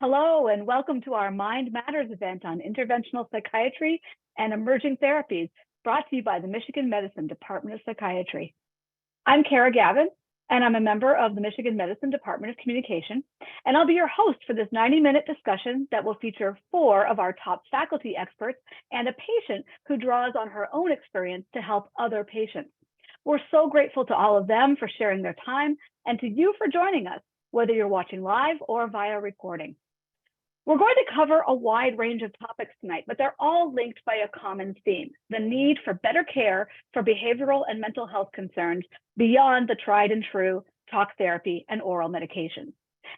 Hello, and welcome to our Mind Matters event on interventional psychiatry and emerging therapies, brought to you by the Michigan Medicine Department of Psychiatry. I'm Kara Gavin, and I'm a member of the Michigan Medicine Department of Communication, and I'll be your host for this 90-minute discussion that will feature 4 of our top faculty experts and a patient who draws on her own experience to help other patients. We're so grateful to all of them for sharing their time and to you for joining us, whether you're watching live or via recording. We're going to cover a wide range of topics tonight, but they're all linked by a common theme: the need for better care for behavioral and mental health concerns beyond the tried and true talk therapy and oral medications.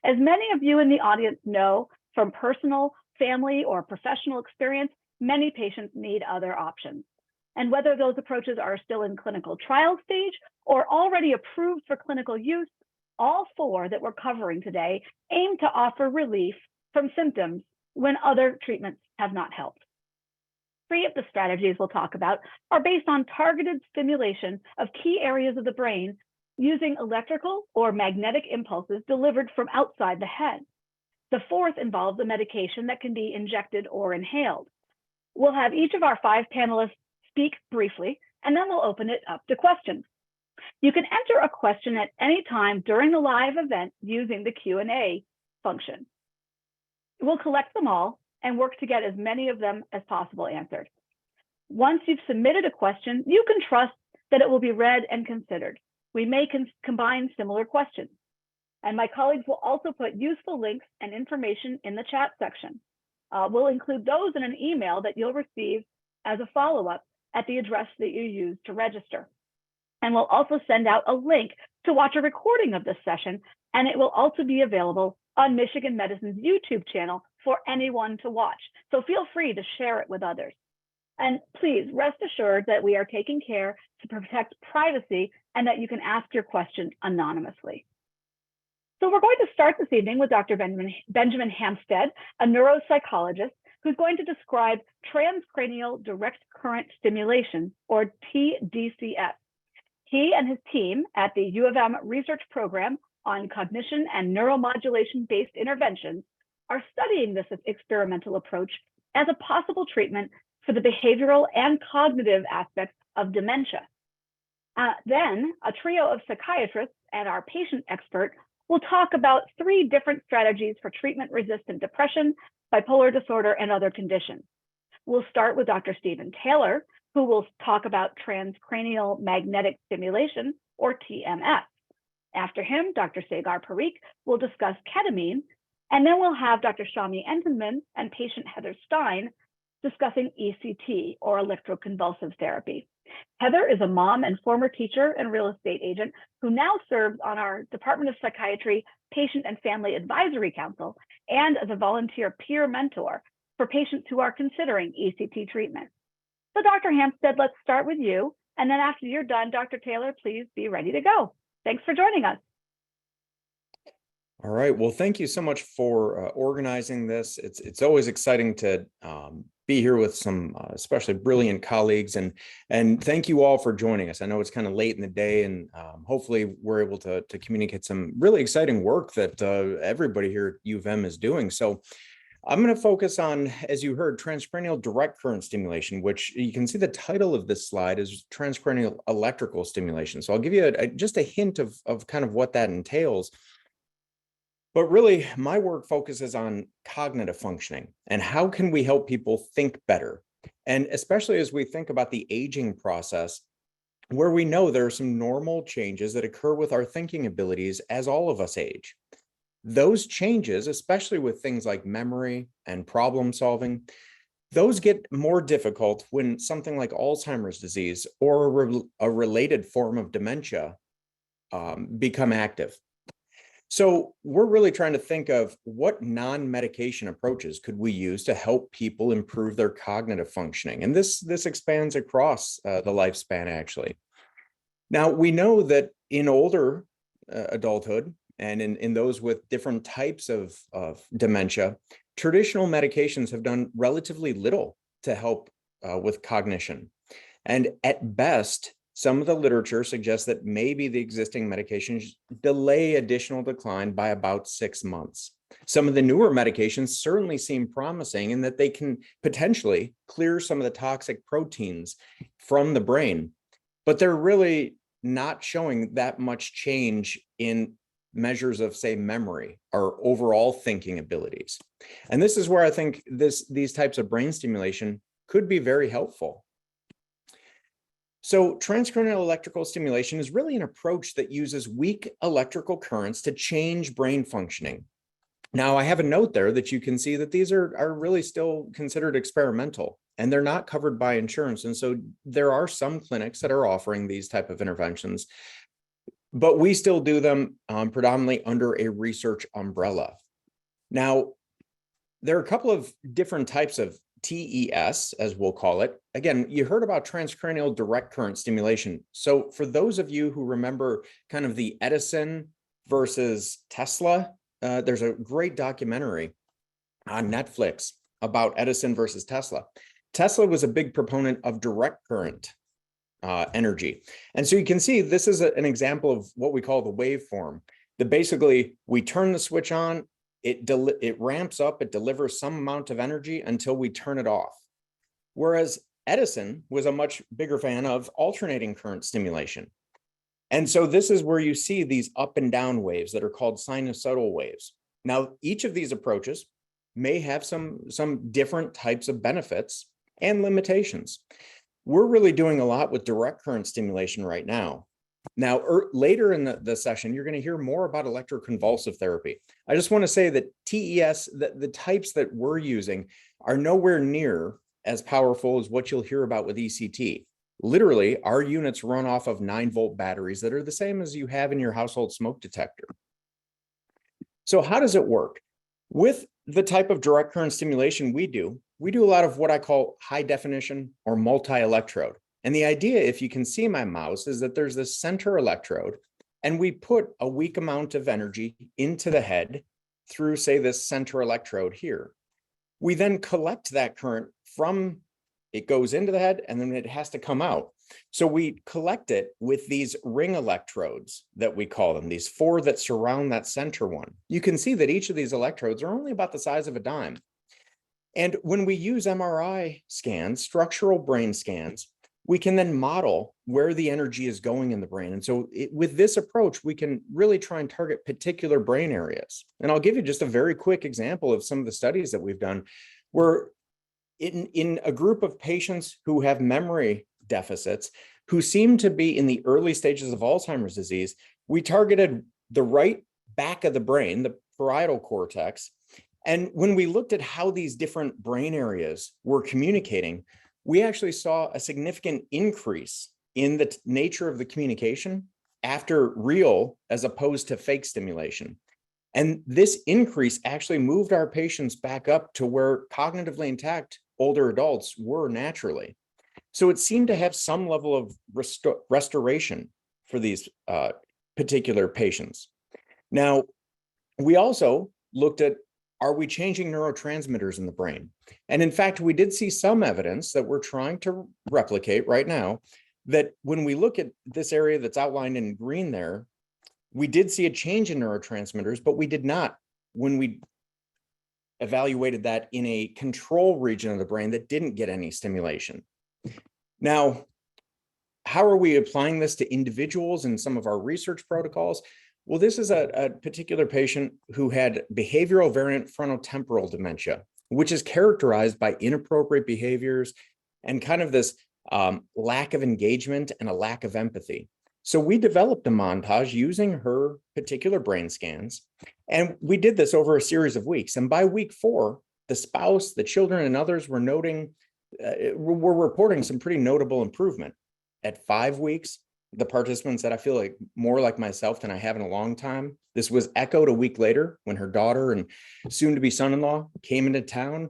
As many of you in the audience know from personal, family, or professional experience, many patients need other options. And whether those approaches are still in clinical trial stage or already approved for clinical use, all 4 that we're covering today aim to offer relief from symptoms when other treatments have not helped. 3 of the strategies we'll talk about are based on targeted stimulation of key areas of the brain using electrical or magnetic impulses delivered from outside the head. The 4th involves a medication that can be injected or inhaled. We'll have each of our 5 panelists speak briefly, and then we'll open it up to questions. You can enter a question at any time during the live event using the Q&A function. We'll collect them all and work to get as many of them as possible answered. Once you've submitted a question, you can trust that it will be read and considered. We may combine similar questions. And my colleagues will also put useful links and information in the chat section. We'll include those in an email that you'll receive as a follow-up at the address that you used to register. And we'll also send out a link to watch a recording of this session, and it will also be available on Michigan Medicine's YouTube channel for anyone to watch. So feel free to share it with others. And please rest assured that we are taking care to protect privacy and that you can ask your question anonymously. So we're going to start this evening with Dr. Benjamin Hampstead, a neuropsychologist who's going to describe transcranial direct current stimulation, or tDCS. He and his team at the U of M research program on cognition and neuromodulation-based interventions are studying this experimental approach as a possible treatment for the behavioral and cognitive aspects of dementia. Then a trio of psychiatrists and our patient expert will talk about 3 different strategies for treatment-resistant depression, bipolar disorder, and other conditions. We'll start with Dr. Stephen Taylor, who will talk about transcranial magnetic stimulation, or TMS. After him, Dr. Sagar Parikh will discuss ketamine, and then we'll have Dr. Shami Entenman and patient Heather Stein discussing ECT, or electroconvulsive therapy. Heather is a mom and former teacher and real estate agent who now serves on our Department of Psychiatry Patient and Family Advisory Council and as a volunteer peer mentor for patients who are considering ECT treatment. So Dr. Hampstead, let's start with you. And then after you're done, Dr. Taylor, please be ready to go. Thanks for joining us. All right. Well, thank you so much for organizing this. It's always exciting to be here with some especially brilliant colleagues, and thank you all for joining us. I know it's kind of late in the day, and hopefully we're able to communicate some really exciting work that everybody here at U of M is doing. So I'm going to focus on, as you heard, transcranial direct current stimulation, which you can see the title of this slide is transcranial electrical stimulation. So I'll give you just a hint of kind of what that entails. But really, my work focuses on cognitive functioning and how can we help people think better? And especially as we think about the aging process, where we know there are some normal changes that occur with our thinking abilities as all of us age. Those changes, especially with things like memory and problem solving, those get more difficult when something like Alzheimer's disease or a related form of dementia become active. So we're really trying to think of what non-medication approaches could we use to help people improve their cognitive functioning. And this expands across the lifespan, actually. Now, we know that in older adulthood and in those with different types of dementia, traditional medications have done relatively little to help with cognition. And at best, some of the literature suggests that maybe the existing medications delay additional decline by about 6 months. Some of the newer medications certainly seem promising in that they can potentially clear some of the toxic proteins from the brain, but they're really not showing that much change in measures of, say, memory or overall thinking abilities. And this is where I think these types of brain stimulation could be very helpful. So transcranial electrical stimulation is really an approach that uses weak electrical currents to change brain functioning. Now, I have a note there that you can see that these are really still considered experimental, and they're not covered by insurance. And so there are some clinics that are offering these type of interventions, but we still do them predominantly under a research umbrella. Now, there are a couple of different types of TES, as we'll call it. Again, you heard about transcranial direct current stimulation. So for those of you who remember kind of the Edison versus Tesla, there's a great documentary on Netflix about Edison versus Tesla. Tesla was a big proponent of direct current energy. And so you can see this is an example of what we call the waveform. That basically we turn the switch on, it ramps up, it delivers some amount of energy until we turn it off. Whereas Edison was a much bigger fan of alternating current stimulation. And so this is where you see these up and down waves that are called sinusoidal waves. Now, each of these approaches may have some different types of benefits and limitations. We're really doing a lot with direct current stimulation right now. Now, later in the session, you're going to hear more about electroconvulsive therapy. I just want to say that TES, the types that we're using are nowhere near as powerful as what you'll hear about with ECT. Literally, our units run off of 9-volt batteries that are the same as you have in your household smoke detector. So how does it work? With the type of direct current stimulation we do a lot of what I call high definition or multi-electrode. And the idea, if you can see my mouse, is that there's this center electrode, and we put a weak amount of energy into the head through, say, this center electrode here. We then collect that current from, it goes into the head, and then it has to come out. So we collect it with these ring electrodes that we call them, these 4 that surround that center one. You can see that each of these electrodes are only about the size of a dime. And when we use MRI scans, structural brain scans, we can then model where the energy is going in the brain. And so with this approach, we can really try and target particular brain areas. And I'll give you just a very quick example of some of the studies that we've done, where in a group of patients who have memory deficits, who seem to be in the early stages of Alzheimer's disease, we targeted the right back of the brain, the parietal cortex. And when we looked at how these different brain areas were communicating, we actually saw a significant increase in the nature of the communication after real as opposed to fake stimulation. And this increase actually moved our patients back up to where cognitively intact older adults were naturally. So it seemed to have some level of restoration for these particular patients. Now, we also looked at, are we changing neurotransmitters in the brain? And in fact, we did see some evidence that we're trying to replicate right now, that when we look at this area that's outlined in green there, we did see a change in neurotransmitters, but we did not when we evaluated that in a control region of the brain that didn't get any stimulation. Now, how are we applying this to individuals in some of our research protocols? Well, this is a particular patient who had behavioral variant frontotemporal dementia, which is characterized by inappropriate behaviors and kind of this lack of engagement and a lack of empathy. So we developed a montage using her particular brain scans, and we did this over a series of weeks. And by week 4, the spouse, the children, and others were reporting some pretty notable improvement. At 5 weeks, the participants said, I feel like more like myself than I have in a long time. This was echoed a week later when her daughter and soon-to-be son-in-law came into town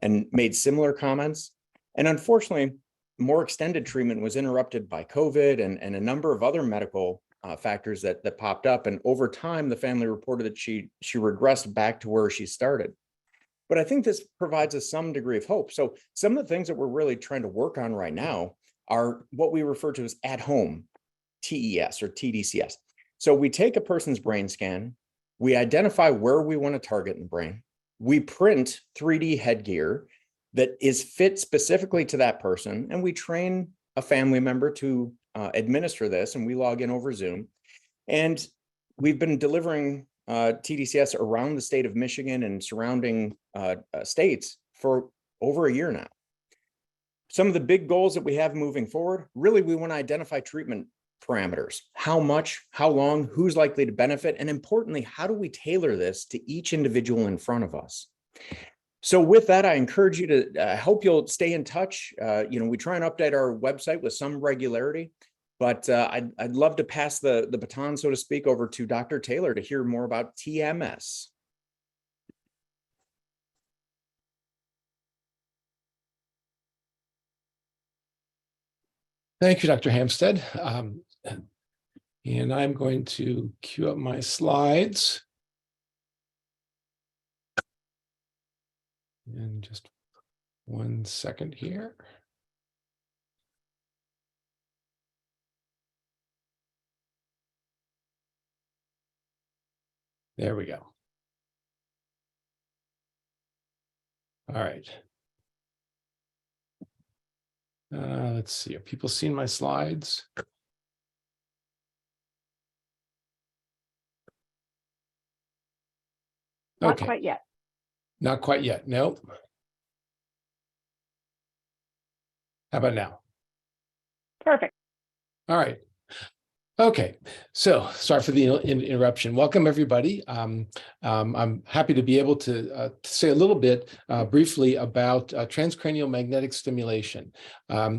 and made similar comments. And unfortunately, more extended treatment was interrupted by COVID and a number of other medical factors that popped up. And over time, the family reported that she regressed back to where she started. But I think this provides us some degree of hope. So some of the things that we're really trying to work on right now are what we refer to as at-home TES or tDCS. So we take a person's brain scan, We identify where we want to target in the brain. We print 3D headgear that is fit specifically to that person, and we train a family member to administer this, and we log in over Zoom. And we've been delivering tDCS around the state of Michigan and surrounding states for over a year now. Some of the big goals that we have moving forward, really, we want to identify treatment parameters. How much, how long, who's likely to benefit, and importantly, how do we tailor this to each individual in front of us? So with that, I encourage you to, I hope you'll stay in touch. We try and update our website with some regularity, but I'd love to pass the baton, so to speak, over to Dr. Taylor to hear more about TMS. Thank you, Dr. Hampstead. And I'm going to queue up my slides. And just 1 second here. There we go. All right. Let's see. Have people seen my slides? Not quite yet. Not quite yet. No. How about now? Perfect. All right. Okay, so sorry for the interruption. Welcome, everybody. I'm happy to be able to say a little bit briefly about transcranial magnetic stimulation.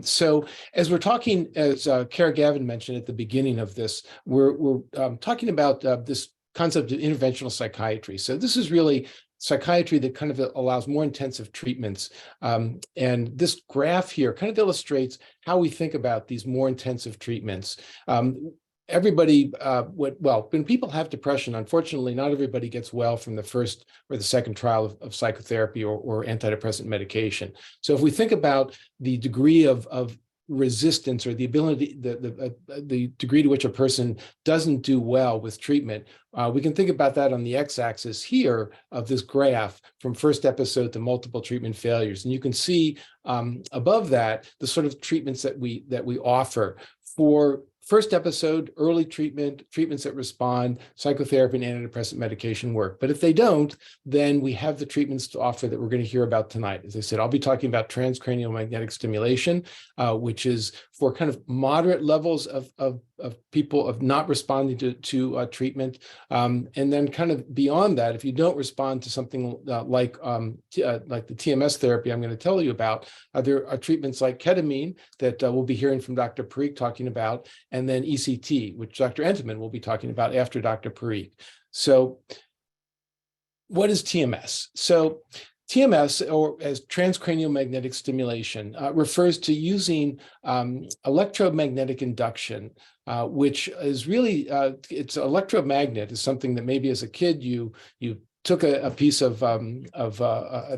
So as we're talking, as Kara Gavin mentioned at the beginning of this, we're talking about this concept of interventional psychiatry. So this is really psychiatry that kind of allows more intensive treatments. And this graph here kind of illustrates how we think about these more intensive treatments. Everybody, when people have depression, unfortunately, not everybody gets well from the first or the second trial of psychotherapy or antidepressant medication. So if we think about the degree of resistance or the ability, the degree to which a person doesn't do well with treatment, we can think about that on the x-axis here of this graph from first episode to multiple treatment failures. And you can see above that the sort of treatments that we offer for first episode, early treatment, treatments that respond, psychotherapy and antidepressant medication work. But if they don't, then we have the treatments to offer that we're going to hear about tonight. As I said, I'll be talking about transcranial magnetic stimulation, which is for kind of moderate levels of people of not responding to treatment. And then kind of beyond that, if you don't respond to something like the TMS therapy I'm going to tell you about, there are treatments like ketamine that we'll be hearing from Dr. Parikh talking about, and then ECT, which Dr. Entenmann will be talking about after Dr. Parikh. So what is TMS? So TMS, or as transcranial magnetic stimulation, refers to using electromagnetic induction, which is really, it's electromagnet is something that maybe as a kid you took a piece of an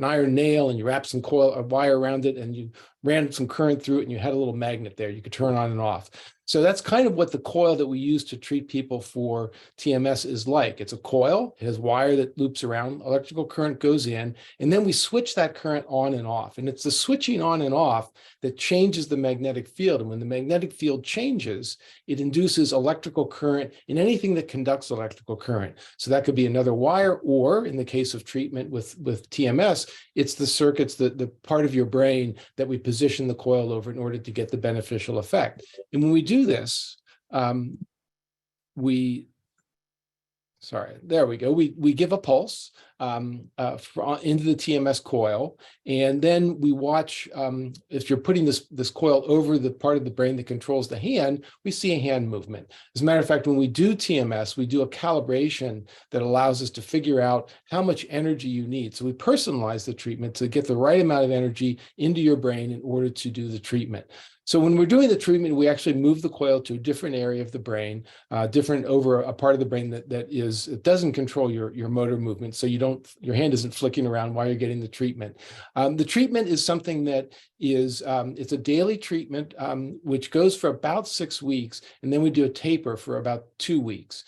iron nail and you wrapped some wire around it and you ran some current through it and you had a little magnet there you could turn on and off. So that's kind of what the coil that we use to treat people for TMS is like. It's a coil, it has wire that loops around, electrical current goes in, and then we switch that current on and off. And it's the switching on and off that changes the magnetic field. And when the magnetic field changes, it induces electrical current in anything that conducts electrical current. So that could be another wire, or in the case of treatment with TMS, it's the circuits, the part of your brain that we position the coil over in order to get the beneficial effect. And when we do this, there we go. We give a pulse into the TMS coil, and then we watch, if you're putting this coil over the part of the brain that controls the hand, we see a hand movement. As a matter of fact, when we do TMS, we do a calibration that allows us to figure out how much energy you need. So we personalize the treatment to get the right amount of energy into your brain in order to do the treatment. So when we're doing the treatment, we actually move the coil to a different area of the brain, different over a part of the brain that it doesn't control your motor movement. So your hand isn't flicking around while you're getting the treatment. The treatment is something that is, it's a daily treatment, which goes for about 6 weeks. And then we do a taper for about 2 weeks.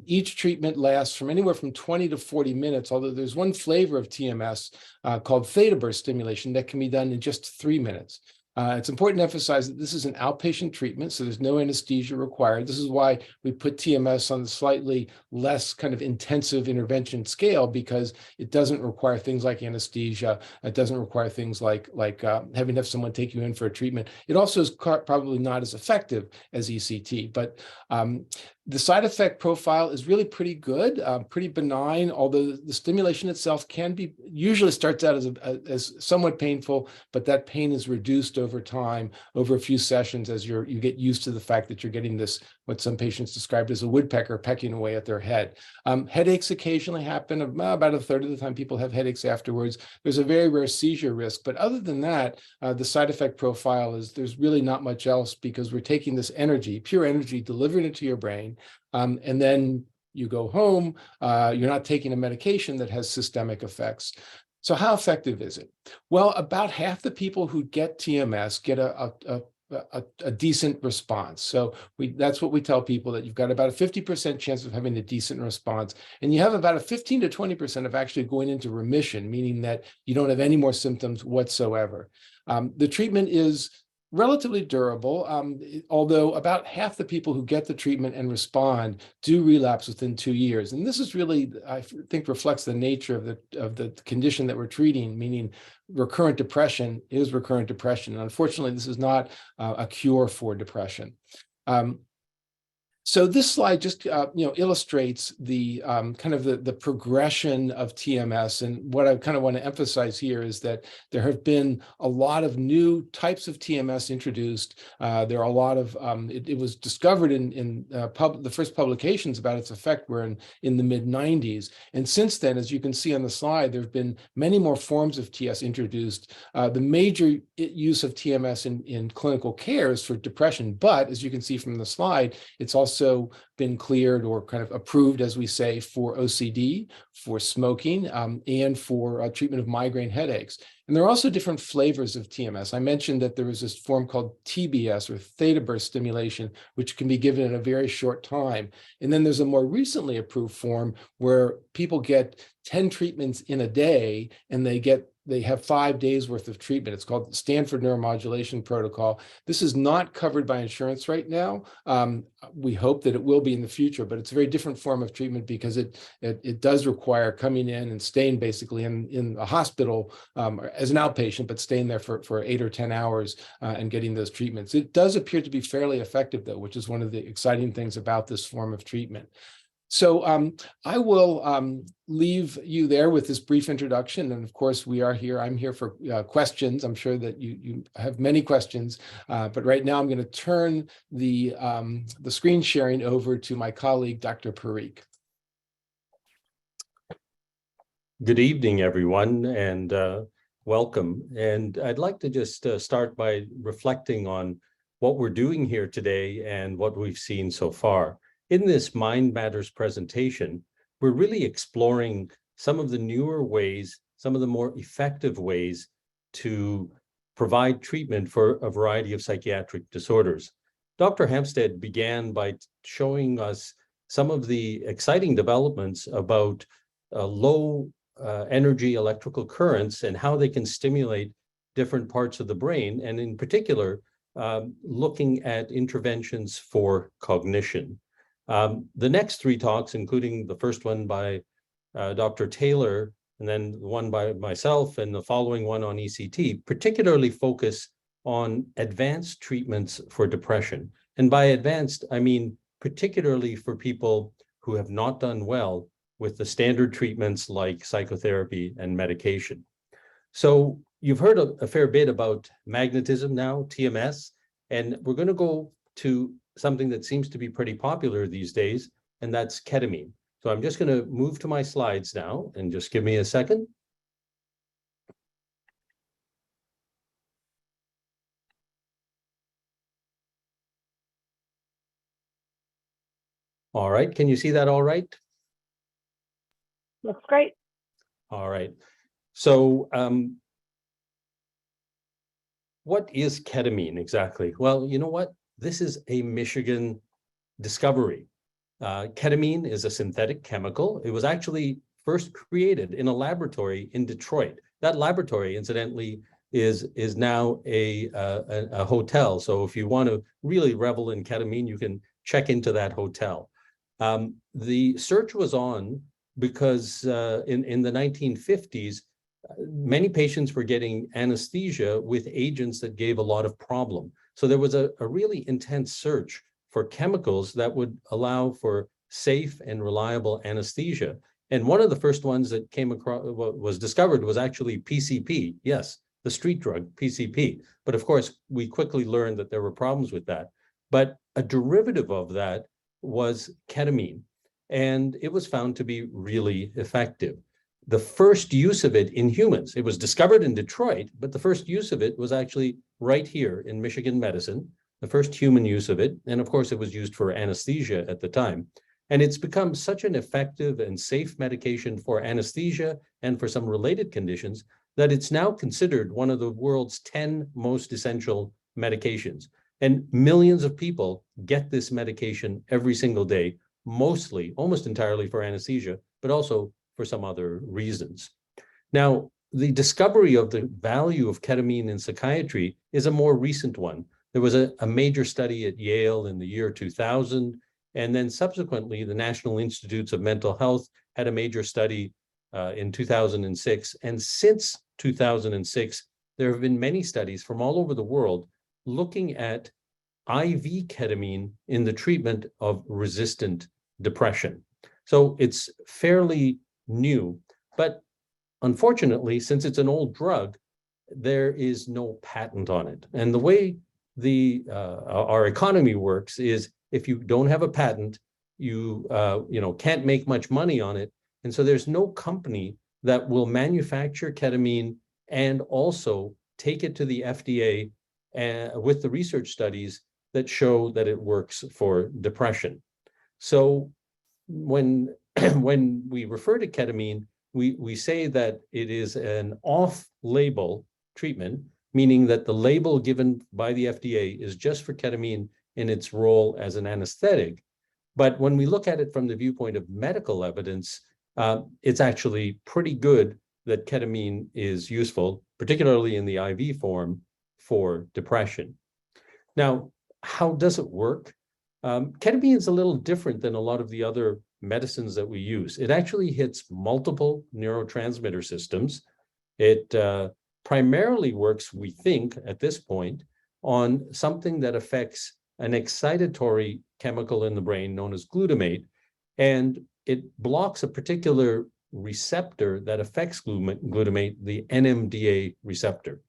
Each treatment lasts from anywhere from 20 to 40 minutes, although there's one flavor of TMS called theta burst stimulation that can be done in just 3 minutes. It's important to emphasize that this is an outpatient treatment, so there's no anesthesia required. This is why we put TMS on the slightly less kind of intensive intervention scale, because it doesn't require things like anesthesia. It doesn't require things like having to have someone take you in for a treatment. It also is probably not as effective as ECT, but the side effect profile is really pretty good, pretty benign, although the stimulation itself usually starts out as somewhat painful, but that pain is reduced over time, over a few sessions, as you get used to the fact that you're getting this, what some patients described as a woodpecker pecking away at their head. Headaches occasionally happen. About a third of the time people have headaches afterwards. There's a very rare seizure risk, but other than that, the side effect profile is there's really not much else, because we're taking this energy, pure energy, delivering it to your brain, and then you go home. You're not taking a medication that has systemic effects. So how effective is it? Well, about half the people who get TMS get a decent response. So that's what we tell people, that you've got about a 50% chance of having a decent response. And you have about a 15 to 20% of actually going into remission, meaning that you don't have any more symptoms whatsoever. The treatment is relatively durable, although about half the people who get the treatment and respond do relapse within 2 years. And this is really, I think, reflects the nature of the condition that we're treating, meaning recurrent depression is recurrent depression. And unfortunately, this is not a cure for depression. So this slide just illustrates the kind of the progression of TMS. And what I kind of want to emphasize here is that there have been a lot of new types of TMS introduced. There are a lot of, it was discovered in the first publications about its effect were in the mid-90s. And since then, as you can see on the slide, there have been many more forms of TS introduced. The major use of TMS in clinical care is for depression, but as you can see from the slide, it's also been cleared or kind of approved, as we say, for OCD, for smoking, and for treatment of migraine headaches. And there are also different flavors of TMS. I mentioned that there was this form called TBS, or theta burst stimulation, which can be given in a very short time. And then there's a more recently approved form where people get 10 treatments in a day, and they have 5 days worth of treatment. It's called the Stanford Neuromodulation Protocol. This is not covered by insurance right now. We hope that it will be in the future, but it's a very different form of treatment, because it does require coming in and staying basically in a hospital as an outpatient, but staying there for 8 or 10 hours and getting those treatments. It does appear to be fairly effective, though, which is one of the exciting things about this form of treatment. So I will leave you there with this brief introduction. And of course, I'm here for questions. I'm sure that you have many questions, but right now I'm going to turn the screen sharing over to my colleague, Dr. Parikh. Good evening, everyone, and welcome. And I'd like to just start by reflecting on what we're doing here today and what we've seen so far. In this Mind Matters presentation, we're really exploring some of the newer ways, some of the more effective ways to provide treatment for a variety of psychiatric disorders. Dr. Hampstead began by showing us some of the exciting developments about low energy electrical currents and how they can stimulate different parts of the brain, and in particular, looking at interventions for cognition. The next 3 talks, including the first one by Dr. Taylor, and then one by myself, and the following one on ECT, particularly focus on advanced treatments for depression. And by advanced, I mean particularly for people who have not done well with the standard treatments like psychotherapy and medication. So you've heard a fair bit about magnetism now, TMS, and we're going to go to something that seems to be pretty popular these days, and that's ketamine. So I'm just going to move to my slides now, and just give me a second. All right, can you see that all right? Looks great. All right. So what is ketamine exactly? Well, you know what? This is a Michigan discovery. Ketamine is a synthetic chemical. It was actually first created in a laboratory in Detroit. That laboratory, incidentally, is now a hotel. So if you want to really revel in ketamine, you can check into that hotel. The search was on because in the 1950s, many patients were getting anesthesia with agents that gave a lot of problem. So there was a really intense search for chemicals that would allow for safe and reliable anesthesia. And one of the first ones that came across, was discovered, was actually PCP. Yes, the street drug PCP. But of course, we quickly learned that there were problems with that. But a derivative of that was ketamine, and it was found to be really effective. The first use of it in humans, it was discovered in Detroit, but the first use of it was actually right here in Michigan medicine, the first human use of it. And of course, it was used for anesthesia at the time. And it's become such an effective and safe medication for anesthesia and for some related conditions that it's now considered one of the world's 10 most essential medications. And millions of people get this medication every single day, mostly, almost entirely for anesthesia, but also for some other reasons. Now, the discovery of the value of ketamine in psychiatry is a more recent one. There was a major study at Yale in the year 2000, and then subsequently the National Institutes of Mental Health had a major study in 2006. And since 2006, there have been many studies from all over the world looking at IV ketamine in the treatment of resistant depression. So it's fairly new, but unfortunately, since it's an old drug, there is no patent on it. And the way our economy works is if you don't have a patent, you can't make much money on it. And so there's no company that will manufacture ketamine and also take it to the FDA with the research studies that show that it works for depression. So when we refer to ketamine, we say that it is an off-label treatment, meaning that the label given by the FDA is just for ketamine in its role as an anesthetic. But when we look at it from the viewpoint of medical evidence, it's actually pretty good that ketamine is useful, particularly in the IV form for depression. Now, how does it work? Ketamine is a little different than a lot of the other medicines that we use. It actually hits multiple neurotransmitter systems. It primarily works, we think, at this point, on something that affects an excitatory chemical in the brain known as glutamate, and it blocks a particular receptor that affects glutamate, the NMDA receptor.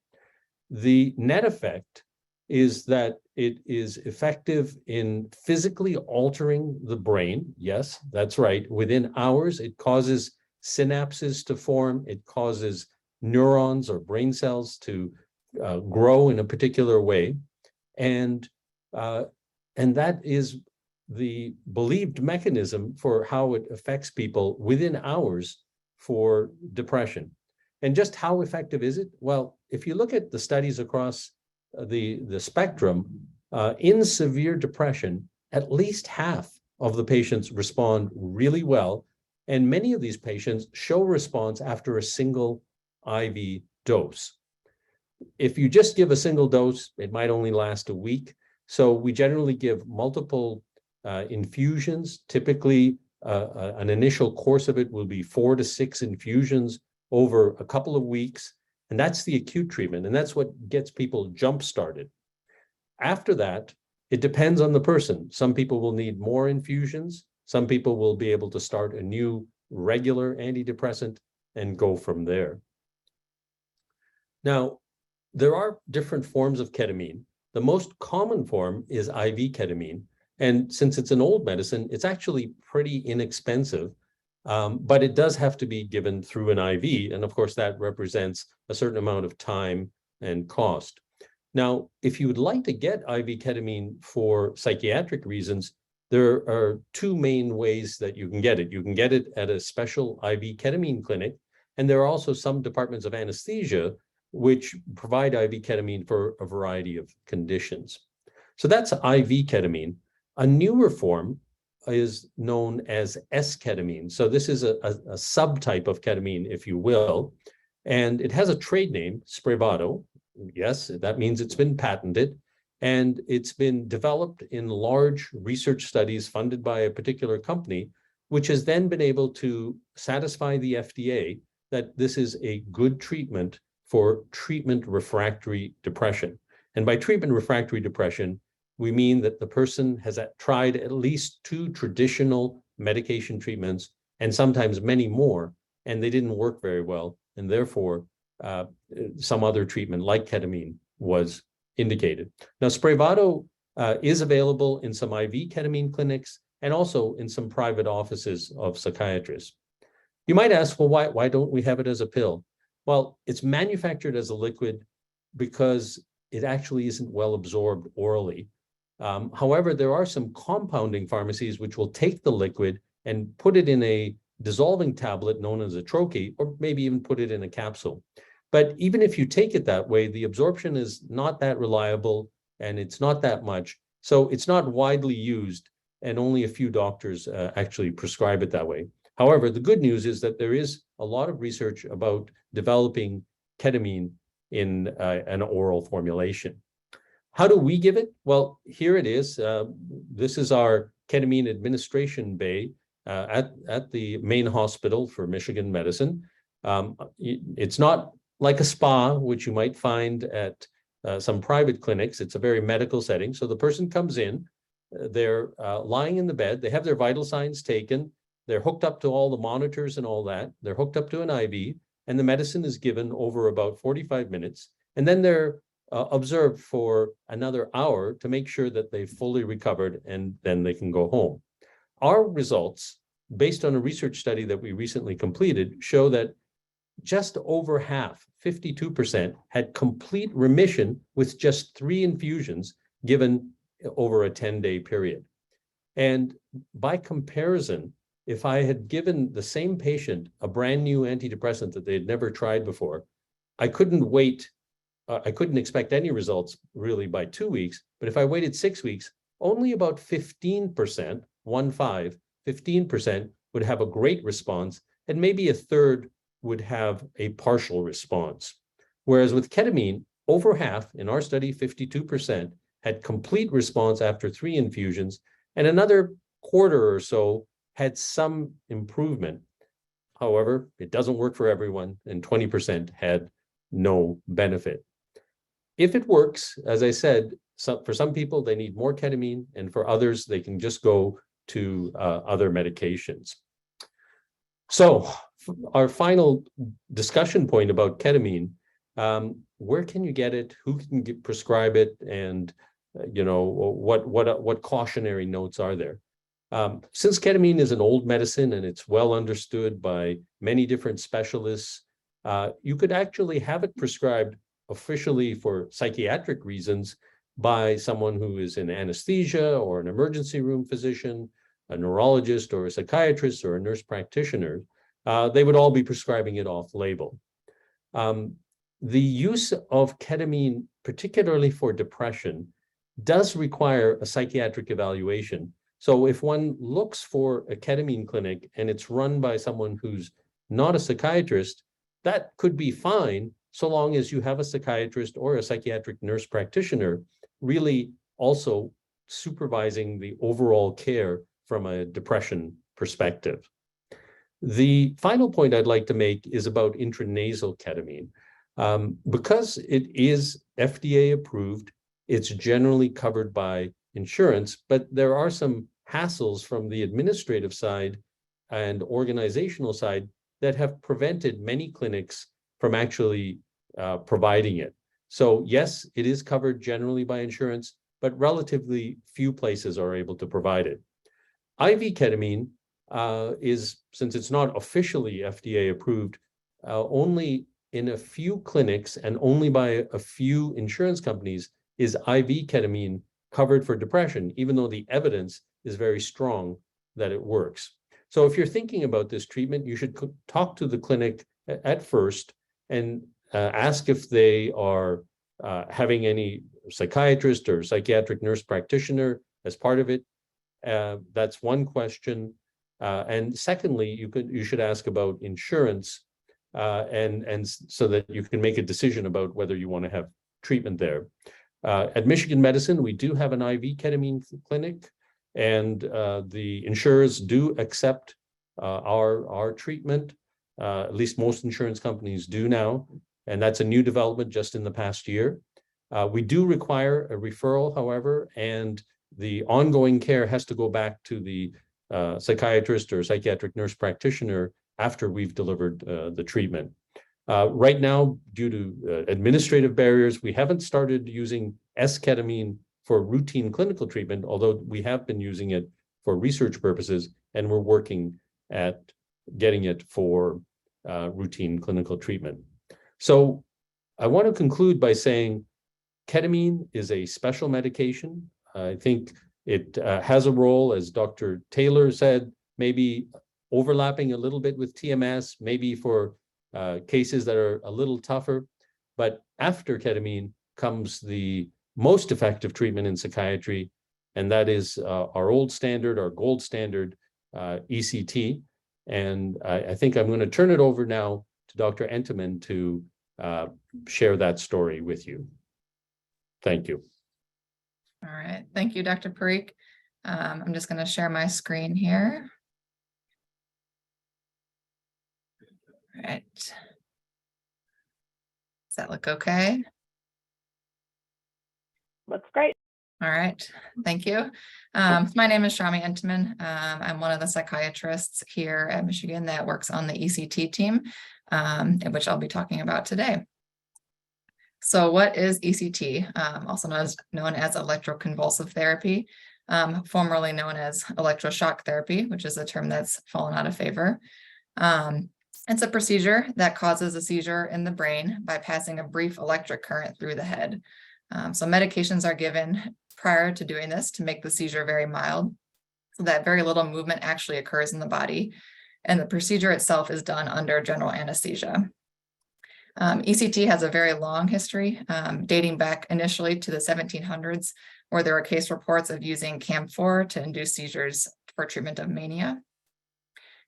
The net effect is that it is effective in physically altering the brain. Yes, that's right. Within hours, it causes synapses to form. It causes neurons or brain cells to grow in a particular way. And that is the believed mechanism for how it affects people within hours for depression. And just how effective is it? Well, if you look at the studies across the spectrum, in severe depression, at least half of the patients respond really well. And many of these patients show response after a single IV dose. If you just give a single dose, it might only last a week. So we generally give multiple infusions. Typically, an initial course of it will be 4 to 6 infusions over a couple of weeks. And that's the acute treatment. And that's what gets people jump-started. After that, it depends on the person. Some people will need more infusions. Some people will be able to start a new regular antidepressant and go from there. Now, there are different forms of ketamine. The most common form is IV ketamine. And since it's an old medicine, it's actually pretty inexpensive, but it does have to be given through an IV. And of course, that represents a certain amount of time and cost. Now, if you would like to get IV ketamine for psychiatric reasons, There are two main ways that you can get it. You can get it at a special IV ketamine clinic, and there are also some departments of anesthesia which provide IV ketamine for a variety of conditions. So that's IV ketamine. A newer form is known as S-ketamine. So this is a subtype of ketamine, if you will, and it has a trade name, Spravato. Yes, that means it's been patented, and it's been developed in large research studies funded by a particular company, which has then been able to satisfy the FDA that this is a good treatment for treatment refractory depression. And by treatment refractory depression, we mean that the person has tried at least 2 traditional medication treatments and sometimes many more, and they didn't work very well. And therefore, some other treatment like ketamine was indicated. Now, Spravato is available in some IV ketamine clinics and also in some private offices of psychiatrists. You might ask, well, why don't we have it as a pill? Well, it's manufactured as a liquid because it actually isn't well absorbed orally. However, there are some compounding pharmacies which will take the liquid and put it in a dissolving tablet known as a troche, or maybe even put it in a capsule. But even if you take it that way, the absorption is not that reliable and it's not that much. So it's not widely used, and only a few doctors actually prescribe it that way. However, the good news is that there is a lot of research about developing ketamine in an oral formulation. How do we give it? Well, here it is. This is our ketamine administration bay at the main hospital for Michigan Medicine. It's not like a spa, which you might find at some private clinics. It's a very medical setting. So the person comes in, they're lying in the bed, they have their vital signs taken, they're hooked up to all the monitors and all that, they're hooked up to an IV, and the medicine is given over about 45 minutes. And then they're observed for another hour to make sure that they've fully recovered, and then they can go home. Our results, based on a research study that we recently completed, show that just over half, 52%, had complete remission with just 3 infusions given over a 10-day period. And by comparison, if I had given the same patient a brand new antidepressant that they had never tried before, I couldn't expect any results really by 2 weeks. But if I waited 6 weeks, only about 15%, 15% would have a great response, and maybe a third would have a partial response. Whereas with ketamine, over half, in our study, 52%, had complete response after 3 infusions, and another quarter or so had some improvement. However, it doesn't work for everyone, and 20% had no benefit. If it works, as I said, for some people, they need more ketamine, and for others, they can just go to other medications. So our final discussion point about ketamine, where can you get it? Who can prescribe it? And what cautionary notes are there? Since ketamine is an old medicine and it's well understood by many different specialists, you could actually have it prescribed officially for psychiatric reasons by someone who is in anesthesia or an emergency room physician, a neurologist or a psychiatrist or a nurse practitioner. They would all be prescribing it off-label. The use of ketamine, particularly for depression, does require a psychiatric evaluation. So if one looks for a ketamine clinic and it's run by someone who's not a psychiatrist, that could be fine, so long as you have a psychiatrist or a psychiatric nurse practitioner really also supervising the overall care from a depression perspective. The final point I'd like to make is about intranasal ketamine. Because it is FDA approved, it's generally covered by insurance, but there are some hassles from the administrative side and organizational side that have prevented many clinics from actually providing it. So yes, it is covered generally by insurance, but relatively few places are able to provide it. IV ketamine is, since it's not officially FDA approved, only in a few clinics and only by a few insurance companies is IV ketamine covered for depression, even though the evidence is very strong that it works. So if you're thinking about this treatment, you should talk to the clinic at first and ask if they are having any psychiatrist or psychiatric nurse practitioner as part of it. That's one question. And secondly, you should ask about insurance, and so that you can make a decision about whether you want to have treatment there. At Michigan Medicine, we do have an IV ketamine clinic, and the insurers do accept our treatment. At least most insurance companies do now, and that's a new development just in the past year. We do require a referral, however, and the ongoing care has to go back to the psychiatrist or psychiatric nurse practitioner after we've delivered the treatment. Right now, due to administrative barriers, we haven't started using S-ketamine for routine clinical treatment, although we have been using it for research purposes, and we're working at getting it for routine clinical treatment. So I want to conclude by saying ketamine is a special medication. I think it has a role, as Dr. Taylor said, maybe overlapping a little bit with TMS, maybe for cases that are a little tougher. But after ketamine comes the most effective treatment in psychiatry, and that is our old standard, our gold standard, ECT. And I think I'm going to turn it over now to Dr. Entenmann to share that story with you. Thank you. All right. Thank you, Dr. Parikh. I'm just going to share my screen here. All right. Does that look okay? Looks great. All right. Thank you. My name is Shami Entenmann. I'm one of the psychiatrists here at Michigan that works on the ECT team, which I'll be talking about today. So what is ECT, also known as electroconvulsive therapy, formerly known as electroshock therapy, which is a term that's fallen out of favor. It's a procedure that causes a seizure in the brain by passing a brief electric current through the head. So medications are given prior to doing this to make the seizure very mild, so that very little movement actually occurs in the body. And the procedure itself is done under general anesthesia. ECT has a very long history, dating back initially to the 1700s, where there were case reports of using camphor to induce seizures for treatment of mania.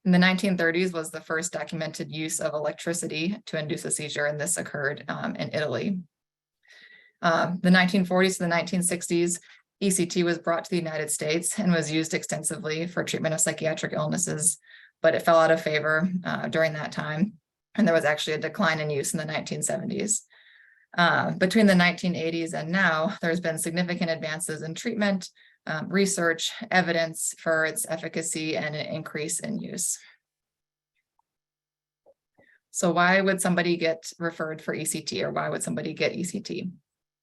In the 1930s was the first documented use of electricity to induce a seizure, and this occurred in Italy. The 1940s to the 1960s, ECT was brought to the United States and was used extensively for treatment of psychiatric illnesses, but it fell out of favor during that time. And there was actually a decline in use in the 1970s. Between the 1980s and now, there's been significant advances in treatment, research, evidence for its efficacy, and an increase in use. So why would somebody get referred for ECT, or why would somebody get ECT?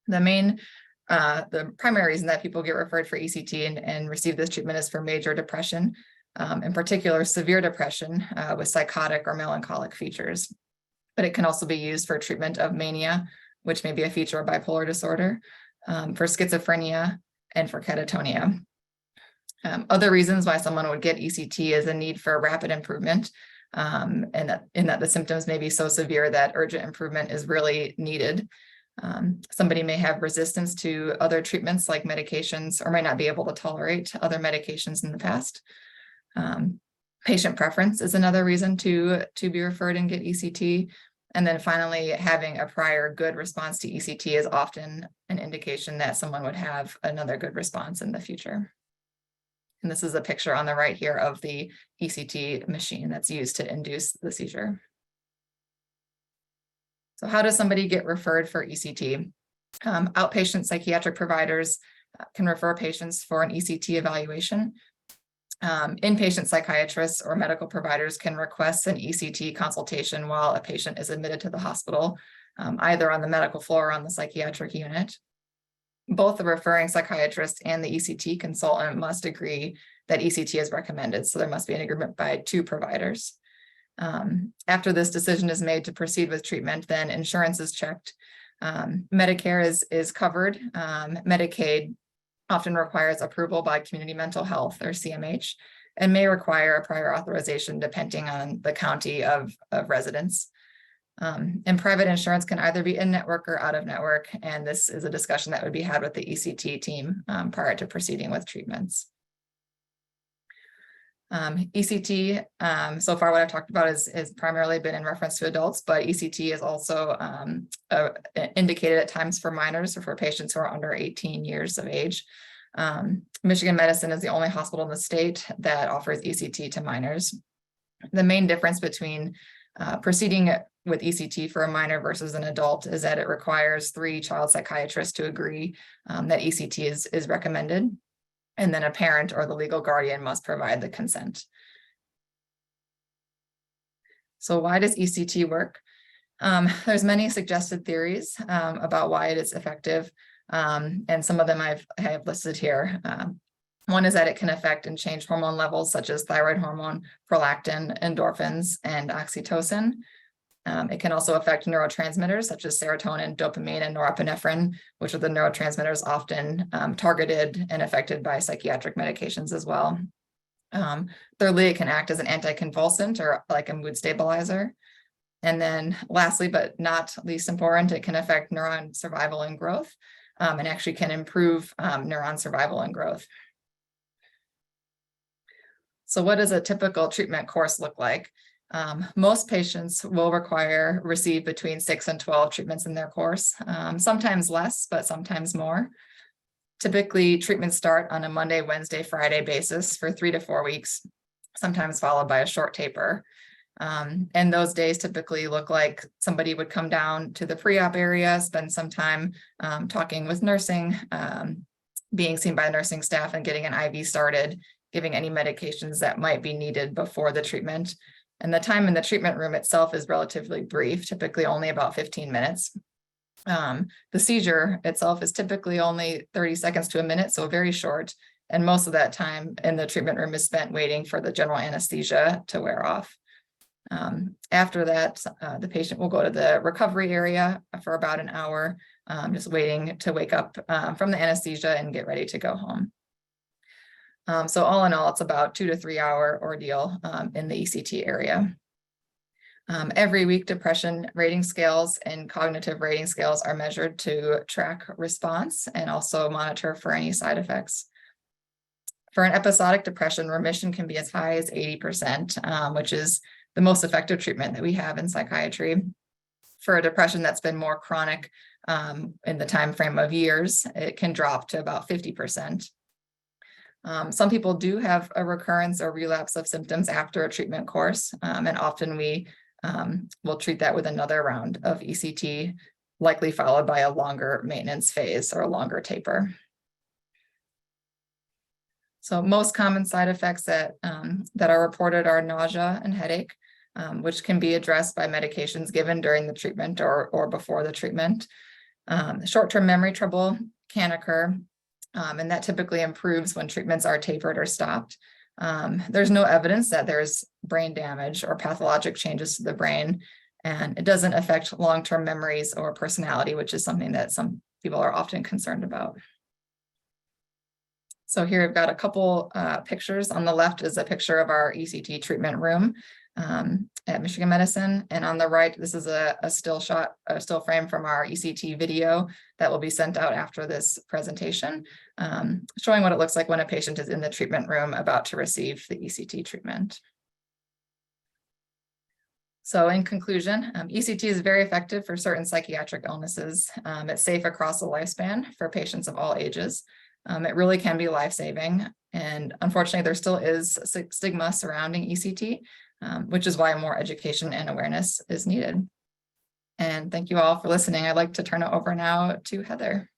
The primary reason that people get referred for ECT and receive this treatment is for major depression, in particular severe depression with psychotic or melancholic features. But it can also be used for treatment of mania, which may be a feature of bipolar disorder, for schizophrenia, and for catatonia. Other reasons why someone would get ECT is a need for rapid improvement, and that the symptoms may be so severe that urgent improvement is really needed. Somebody may have resistance to other treatments like medications, or might not be able to tolerate other medications in the past. Patient preference is another reason to be referred and get ECT. And then finally, having a prior good response to ECT is often an indication that someone would have another good response in the future. And this is a picture on the right here of the ECT machine that's used to induce the seizure. So how does somebody get referred for ECT? Outpatient psychiatric providers can refer patients for an ECT evaluation. Inpatient psychiatrists or medical providers can request an ECT consultation while a patient is admitted to the hospital, either on the medical floor or on the psychiatric unit. Both the referring psychiatrist and the ECT consultant must agree that ECT is recommended, so there must be an agreement by two providers. After this decision is made to proceed with treatment, then insurance is checked. Medicare is covered. Medicaid often requires approval by community mental health or CMH, and may require a prior authorization depending on the county of residence. And private insurance can either be in-network or out-of-network, and this is a discussion that would be had with the ECT team prior to proceeding with treatments. ECT, so far what I've talked about is primarily been in reference to adults, but ECT is also indicated at times for minors or for patients who are under 18 years of age. Michigan Medicine is the only hospital in the state that offers ECT to minors. The main difference between proceeding with ECT for a minor versus an adult is that it requires 3 child psychiatrists to agree that ECT is recommended. And then a parent or the legal guardian must provide the consent. So why does ECT work? There's many suggested theories about why it is effective, and some of them I have listed here. One is that it can affect and change hormone levels such as thyroid hormone, prolactin, endorphins, and oxytocin. It can also affect neurotransmitters such as serotonin, dopamine, and norepinephrine, which are the neurotransmitters often targeted and affected by psychiatric medications as well. Thirdly, it can act as an anticonvulsant or like a mood stabilizer. And then lastly, but not least important, it can affect neuron survival and growth, and actually can improve neuron survival and growth. So what does a typical treatment course look like? Most patients will receive between 6 and 12 treatments in their course, sometimes less, but sometimes more. Typically, treatments start on a Monday, Wednesday, Friday basis for 3 to 4 weeks, sometimes followed by a short taper. And those days typically look like somebody would come down to the pre-op area, spend some time talking with nursing, being seen by nursing staff and getting an IV started, giving any medications that might be needed before the treatment. And the time in the treatment room itself is relatively brief, typically only about 15 minutes. The seizure itself is typically only 30 seconds to a minute, so very short. And most of that time in the treatment room is spent waiting for the general anesthesia to wear off. After that, the patient will go to the recovery area for about an hour, just waiting to wake up from the anesthesia and get ready to go home. So all in all, it's about 2 to 3 hour ordeal in the ECT area. Every week, depression rating scales and cognitive rating scales are measured to track response and also monitor for any side effects. For an episodic depression, remission can be as high as 80%, which is the most effective treatment that we have in psychiatry. For a depression that's been more chronic in the time frame of years, it can drop to about 50%. Some people do have a recurrence or relapse of symptoms after a treatment course, and often we will treat that with another round of ECT, likely followed by a longer maintenance phase or a longer taper. So most common side effects that are reported are nausea and headache, which can be addressed by medications given during the treatment or before the treatment. Short-term memory trouble can occur, and that typically improves when treatments are tapered or stopped. There's no evidence that there's brain damage or pathologic changes to the brain, and it doesn't affect long-term memories or personality, which is something that some people are often concerned about. So here I've got a couple pictures. On the left is a picture of our ECT treatment room at Michigan Medicine. And on the right, this is a still frame from our ECT video that will be sent out after this presentation, showing what it looks like when a patient is in the treatment room about to receive the ECT treatment. So in conclusion, ECT is very effective for certain psychiatric illnesses. It's safe across the lifespan for patients of all ages. It really can be life-saving. And unfortunately, there still is stigma surrounding ECT, which is why more education and awareness is needed. And thank you all for listening. I'd like to turn it over now to Heather.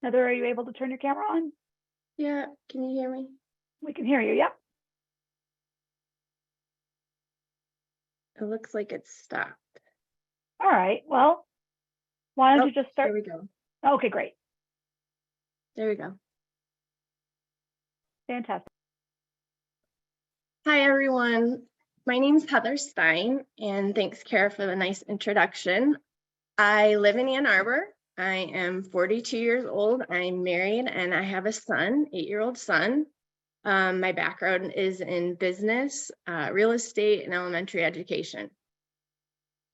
Heather, are you able to turn your camera on? Yeah, can you hear me? We can hear you, yep. It looks like it's stopped. All right, well, why don't you just start? There we go. Okay, great. There we go. Fantastic. Hi, everyone. My name's Heather Stein, and thanks, Kara, for the nice introduction. I live in Ann Arbor. I am 42 years old. I'm married, and I have a son, 8-year-old son. My background is in business, real estate, and elementary education.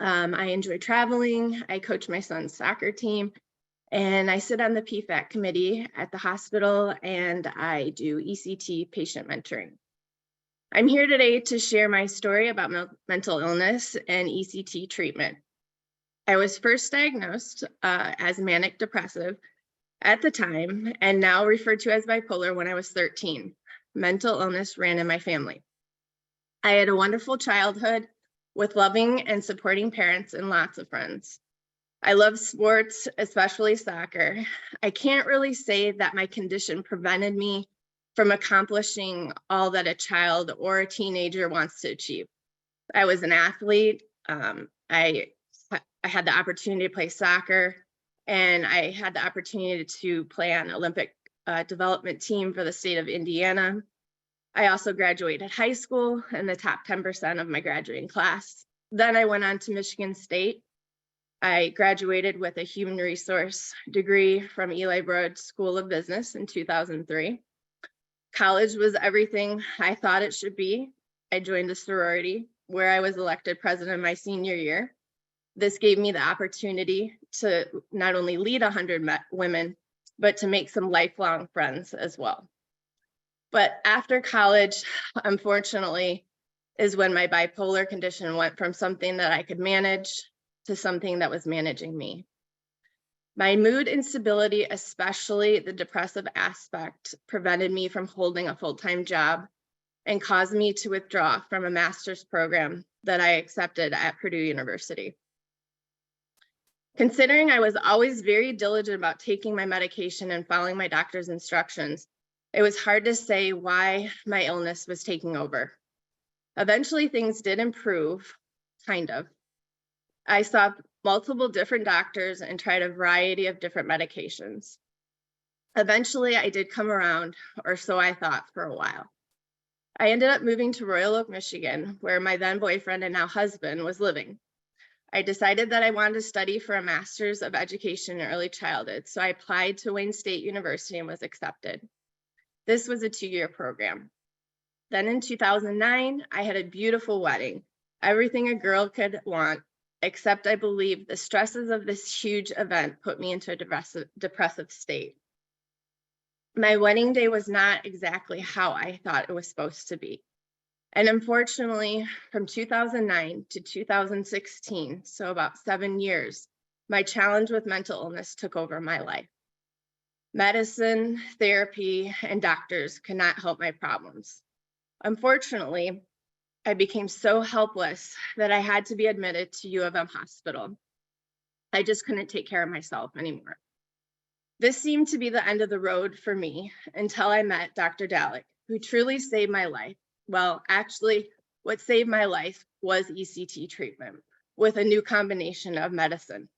I enjoy traveling. I coach my son's soccer team, and I sit on the PFAC committee at the hospital, and I do ECT patient mentoring. I'm here today to share my story about mental illness and ECT treatment. I was first diagnosed as manic depressive at the time, and now referred to as bipolar when I was 13. Mental illness ran in my family. I had a wonderful childhood with loving and supporting parents and lots of friends. I love sports, especially soccer. I can't really say that my condition prevented me from accomplishing all that a child or a teenager wants to achieve. I was an athlete. I had the opportunity to play soccer, and I had the opportunity to play on Olympic development team for the state of Indiana. I also graduated high school in the top 10% of my graduating class. Then I went on to Michigan State. I graduated with a human resource degree from Eli Broad School of Business in 2003. College was everything I thought it should be. I joined a sorority where I was elected president my senior year. This gave me the opportunity to not only lead 100 women, but to make some lifelong friends as well. But after college, unfortunately, is when my bipolar condition went from something that I could manage to something that was managing me. My mood instability, especially the depressive aspect, prevented me from holding a full-time job and caused me to withdraw from a master's program that I accepted at Purdue University. Considering I was always very diligent about taking my medication and following my doctor's instructions, it was hard to say why my illness was taking over. Eventually, things did improve, kind of. I saw multiple different doctors and tried a variety of different medications. Eventually, I did come around, or so I thought for a while. I ended up moving to Royal Oak, Michigan, where my then boyfriend and now husband was living. I decided that I wanted to study for a master's of education in early childhood, so I applied to Wayne State University and was accepted. This was a 2-year program. Then in 2009, I had a beautiful wedding, everything a girl could want, except I believe the stresses of this huge event put me into a depressive state. My wedding day was not exactly how I thought it was supposed to be. And unfortunately, from 2009 to 2016, so about 7 years, my challenge with mental illness took over my life. Medicine, therapy, and doctors could not help my problems. Unfortunately, I became so helpless that I had to be admitted to U of M hospital. I just couldn't take care of myself anymore. This seemed to be the end of the road for me until I met Dr. Dalek, who truly saved my life. Well, actually, what saved my life was ECT treatment with a new combination of medicine.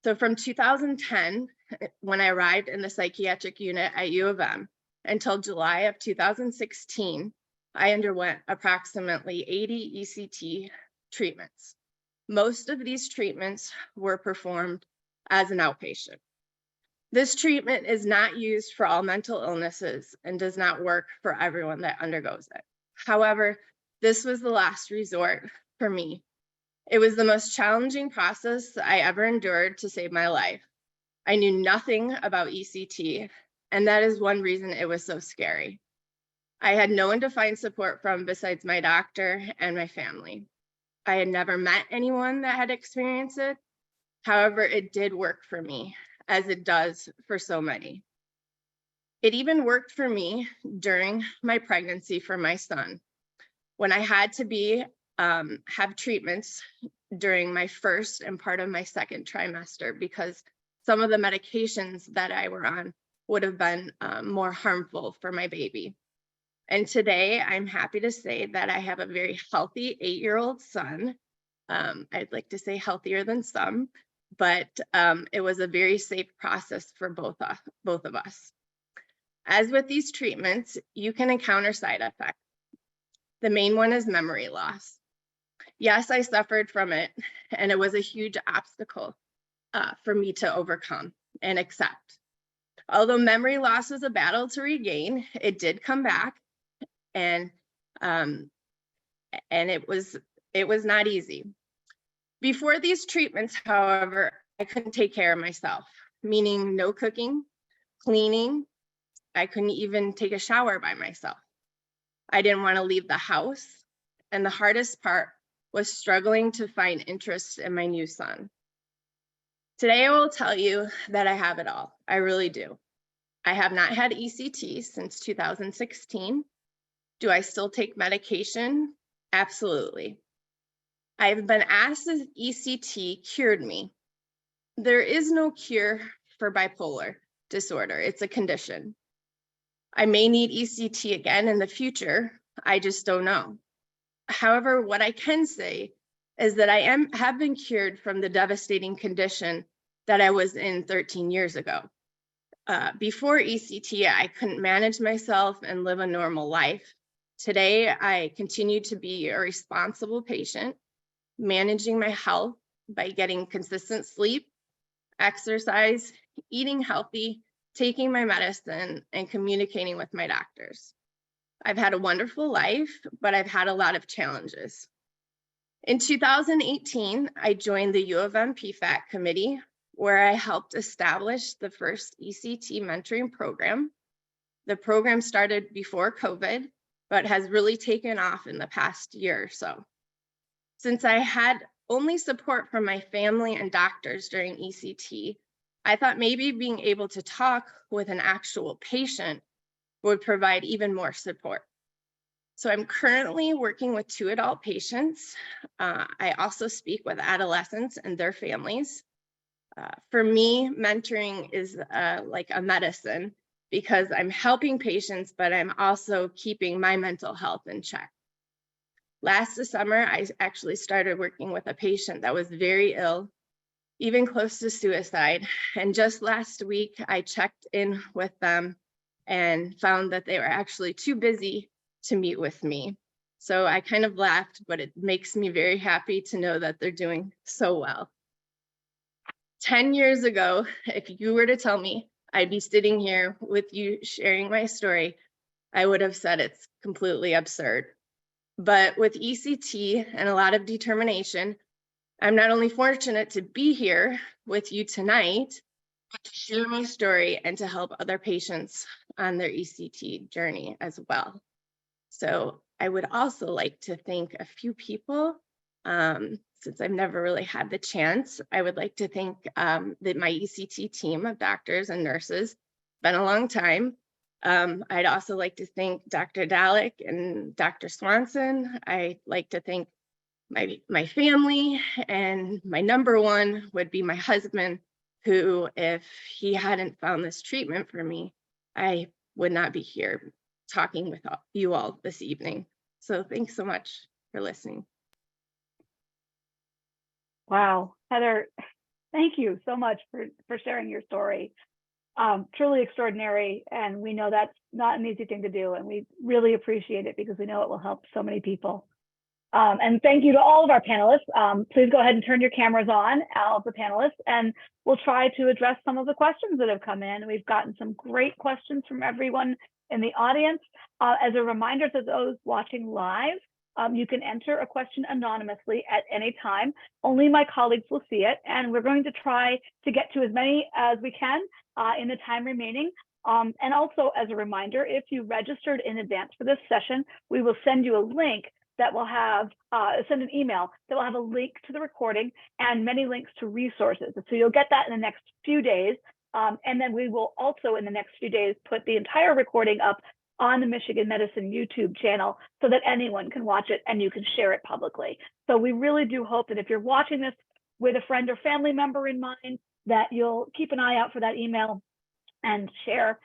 So from 2010, when I arrived in the psychiatric unit at U of M, until July of 2016, I underwent approximately 80 ECT treatments. Most of these treatments were performed as an outpatient. This treatment is not used for all mental illnesses and does not work for everyone that undergoes it. However, this was the last resort for me. It was the most challenging process I ever endured to save my life. I knew nothing about ECT, and that is one reason it was so scary. I had no one to find support from besides my doctor and my family. I had never met anyone that had experienced it. However, it did work for me, as it does for so many. It even worked for me during my pregnancy for my son, when I had to have treatments during my first and part of my second trimester, because some of the medications that I were on would have been more harmful for my baby. And today I'm happy to say that I have a very healthy 8-year-old son. I'd like to say healthier than some, but it was a very safe process for both of us. As with these treatments, you can encounter side effects. The main one is memory loss. Yes, I suffered from it, and it was a huge obstacle for me to overcome and accept. Although memory loss was a battle to regain, it did come back, and it was not easy. Before these treatments, however, I couldn't take care of myself, meaning no cooking, cleaning. I couldn't even take a shower by myself. I didn't want to leave the house, and the hardest part was struggling to find interest in my new son. Today, I will tell you that I have it all. I really do. I have not had ECT since 2016. Do I still take medication? Absolutely. I have been asked if ECT cured me. There is no cure for bipolar disorder. It's a condition. I may need ECT again in the future. I just don't know. However, what I can say is that I have been cured from the devastating condition that I was in 13 years ago. Before ECT, I couldn't manage myself and live a normal life. Today, I continue to be a responsible patient, managing my health by getting consistent sleep, exercise, eating healthy, taking my medicine, and communicating with my doctors. I've had a wonderful life, but I've had a lot of challenges. In 2018, I joined the U of M PFAC committee, where I helped establish the first ECT mentoring program. The program started before COVID, but has really taken off in the past year or so. Since I had only support from my family and doctors during ECT, I thought maybe being able to talk with an actual patient would provide even more support. So I'm currently working with 2 adult patients. I also speak with adolescents and their families. For me, mentoring is like a medicine because I'm helping patients, but I'm also keeping my mental health in check. Last summer, I actually started working with a patient that was very ill, even close to suicide. And just last week, I checked in with them and found that they were actually too busy to meet with me. So I kind of laughed, but it makes me very happy to know that they're doing so well. 10 years ago, if you were to tell me I'd be sitting here with you sharing my story, I would have said it's completely absurd. But with ECT and a lot of determination, I'm not only fortunate to be here with you tonight, but to share my story and to help other patients on their ECT journey as well. So I would also like to thank a few people. Since I've never really had the chance, I would like to thank my ECT team of doctors and nurses. It's been a long time. I'd also like to thank Dr. Dalek and Dr. Swanson. I'd like to thank my family, and my number one would be my husband, who, if he hadn't found this treatment for me, I would not be here talking with you all this evening. So thanks so much for listening. Wow, Heather, thank you so much for sharing your story. Truly extraordinary, and we know that's not an easy thing to do, and we really appreciate it because we know it will help so many people. And thank you to all of our panelists. Please go ahead and turn your cameras on, all of the panelists, and we'll try to address some of the questions that have come in. We've gotten some great questions from everyone in the audience. As a reminder to those watching live, you can enter a question anonymously at any time. Only my colleagues will see it, and we're going to try to get to as many as we can in the time remaining. And also, as a reminder, if you registered in advance for this session, we will send you a link that will have, send an email that will have a link to the recording and many links to resources. So you'll get that in the next few days. And then we will also in the next few days put the entire recording up on the Michigan Medicine YouTube channel so that anyone can watch it and you can share it publicly. So we really do hope that if you're watching this with a friend or family member in mind, that you'll keep an eye out for that email and share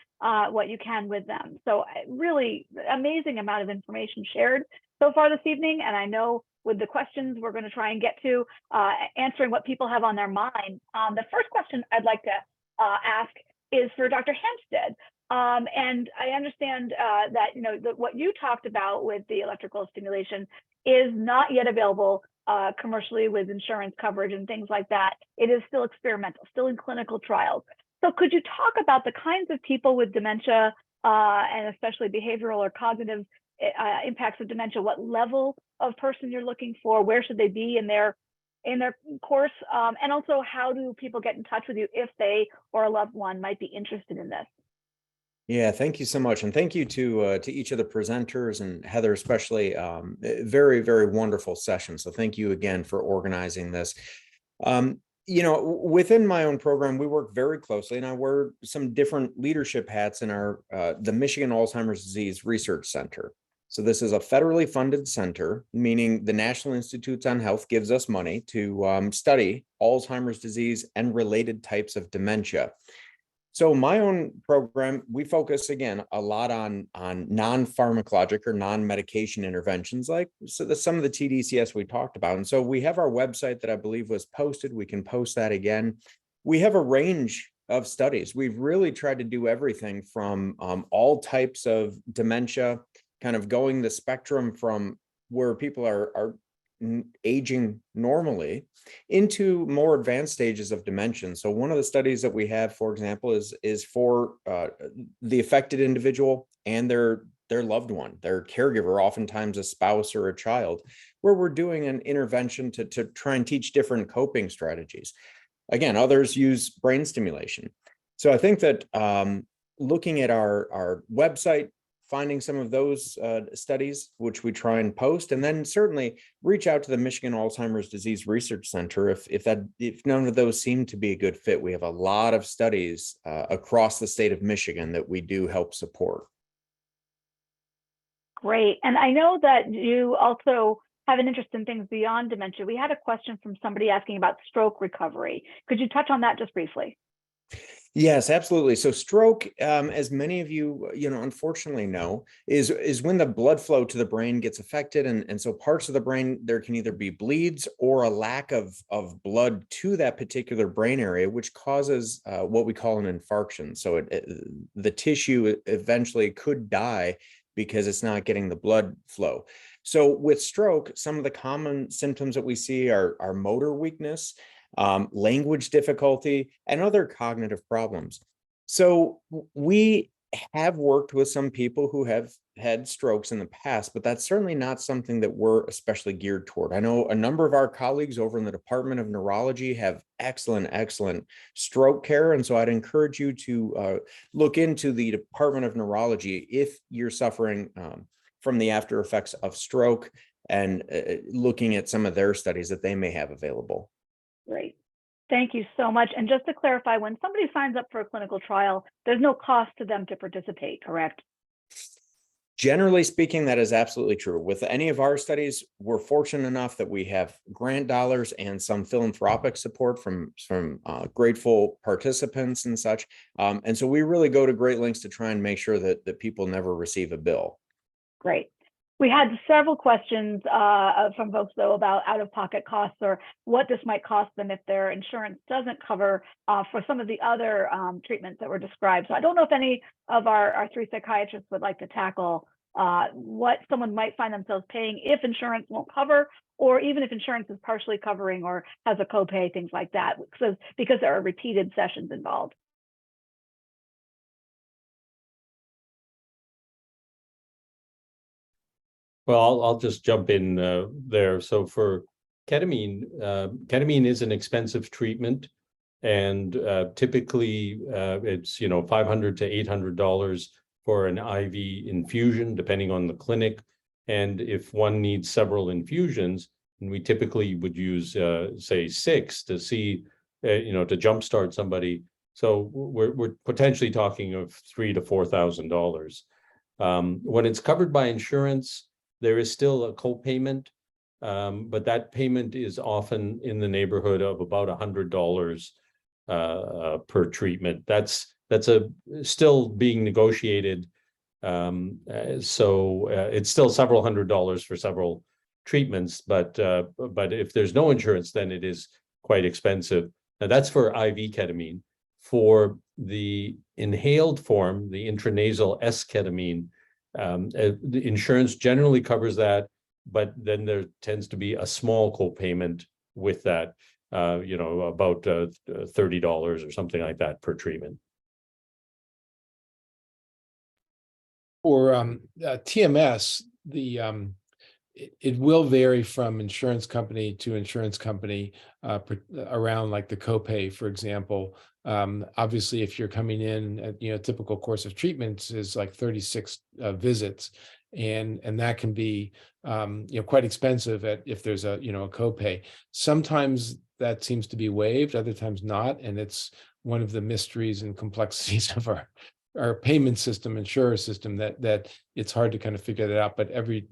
what you can with them. So really amazing amount of information shared so far this evening. And I know with the questions we're going to try and get to answering what people have on their mind. The first question I'd like to ask is for Dr. Hempstead. And I understand that what you talked about with the electrical stimulation is not yet available commercially with insurance coverage and things like that. It is still experimental, still in clinical trials. So could you talk about the kinds of people with dementia and especially behavioral or cognitive impacts of dementia, what level of person you're looking for, where should they be in their course, and also how do people get in touch with you if they or a loved one might be interested in this? Yeah, thank you so much. And thank you to each of the presenters and Heather, especially. Very, very wonderful session. So thank you again for organizing this. Within my own program, we work very closely, and I wear some different leadership hats in our the Michigan Alzheimer's Disease Research Center. So this is a federally funded center, meaning the National Institutes on Health gives us money to study Alzheimer's disease and related types of dementia. So my own program, we focus again a lot on non-pharmacologic or non-medication interventions, like some of the tDCS we talked about. And so we have our website that I believe was posted. We can post that again. We have a range of studies. We've really tried to do everything from all types of dementia, kind of going the spectrum from where people are aging normally into more advanced stages of dementia. So one of the studies that we have, for example, is for the affected individual and their loved one, their caregiver, oftentimes a spouse or a child, where we're doing an intervention to try and teach different coping strategies. Again, others use brain stimulation. So I think that looking at our website, finding some of those studies, which we try and post, and then certainly reach out to the Michigan Alzheimer's Disease Research Center if none of those seem to be a good fit. We have a lot of studies across the state of Michigan that we do help support. Great. And I know that you also have an interest in things beyond dementia. We had a question from somebody asking about stroke recovery. Could you touch on that just briefly? Yes, absolutely. So stroke, as many of you, unfortunately know, is when the blood flow to the brain gets affected. And so parts of the brain, there can either be bleeds or a lack of blood to that particular brain area, which causes what we call an infarction. So the tissue eventually could die because it's not getting the blood flow. So with stroke, some of the common symptoms that we see are motor weakness, language difficulty, and other cognitive problems. So we have worked with some people who have had strokes in the past, but that's certainly not something that we're especially geared toward. I know a number of our colleagues over in the Department of Neurology have excellent stroke care. And so I'd encourage you to look into the Department of Neurology if you're suffering from the after effects of stroke, and looking at some of their studies that they may have available. Great. Thank you so much. And just to clarify, when somebody signs up for a clinical trial, there's no cost to them to participate, correct? Generally speaking, that is absolutely true. With any of our studies, we're fortunate enough that we have grant dollars and some philanthropic support from grateful participants and such. And so we really go to great lengths to try and make sure that people never receive a bill. Great. We had several questions from folks, though, about out-of-pocket costs or what this might cost them if their insurance doesn't cover for some of the other treatments that were described. So I don't know if any of our three psychiatrists would like to tackle what someone might find themselves paying if insurance won't cover, or even if insurance is partially covering or has a copay, things like that, because there are repeated sessions involved. Well, I'll just jump in there. So for ketamine, ketamine is an expensive treatment, and typically it's $500 to $800 for an IV infusion, depending on the clinic. And if one needs several infusions, and we typically would use say 6 to see to jumpstart somebody. So we're potentially talking of $3,000 to $4,000. When it's covered by insurance, there is still a co-payment, but that payment is often in the neighborhood of about $100 per treatment. That's still being negotiated. So it's still several $100s for several treatments, but if there's no insurance, then it is quite expensive. Now that's for IV ketamine. For the inhaled form, the intranasal S-ketamine, the insurance generally covers that, but then there tends to be a small copayment with that, about $30 or something like that per treatment. For TMS, it will vary from insurance company to insurance company around like the copay, for example. Obviously, if you're coming in at, typical course of treatments is like 36 visits, and that can be quite expensive if there's a a copay. Sometimes that seems to be waived, other times not, and it's one of the mysteries and complexities of our payment system, insurer system, that it's hard to kind of figure that out. But every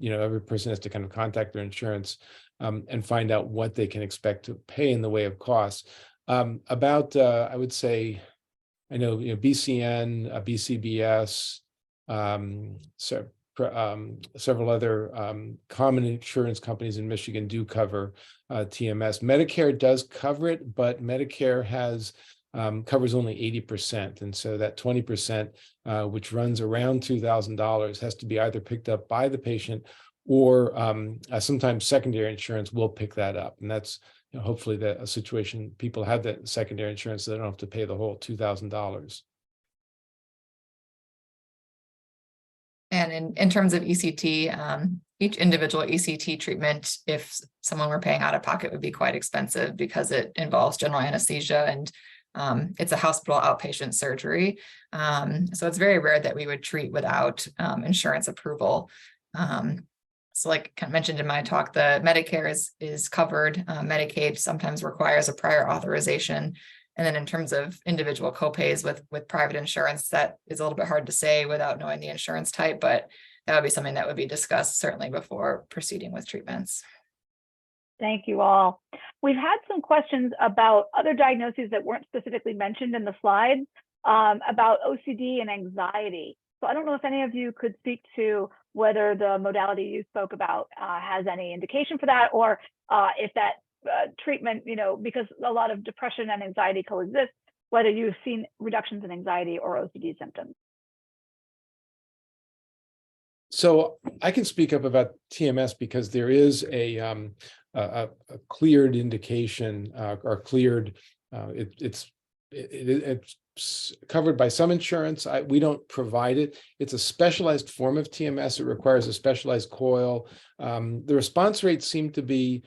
person has to kind of contact their insurance and find out what they can expect to pay in the way of costs. I would say, I know BCN, BCBS, several other common insurance companies in Michigan do cover TMS. Medicare does cover it, but Medicare covers only 80%. And so that 20%, which runs around $2,000, has to be either picked up by the patient or sometimes secondary insurance will pick that up. And that's hopefully a situation people have that secondary insurance, so they don't have to pay the whole $2,000. And in terms of ECT, each individual ECT treatment, if someone were paying out of pocket, would be quite expensive because it involves general anesthesia and it's a hospital outpatient surgery. So it's very rare that we would treat without insurance approval. So like kind of mentioned in my talk, the Medicare is covered. Medicaid sometimes requires a prior authorization. And then in terms of individual copays with private insurance, that is a little bit hard to say without knowing the insurance type, but that would be something that would be discussed certainly before proceeding with treatments. Thank you all. We've had some questions about other diagnoses that weren't specifically mentioned in the slides about OCD and anxiety. So I don't know if any of you could speak to whether the modality you spoke about has any indication for that, or if that treatment, because a lot of depression and anxiety coexist, whether you've seen reductions in anxiety or OCD symptoms. So I can speak up about TMS because there is a cleared indication or cleared. It's covered by some insurance. We don't provide it. It's a specialized form of TMS. It requires a specialized coil. The response rates seem to be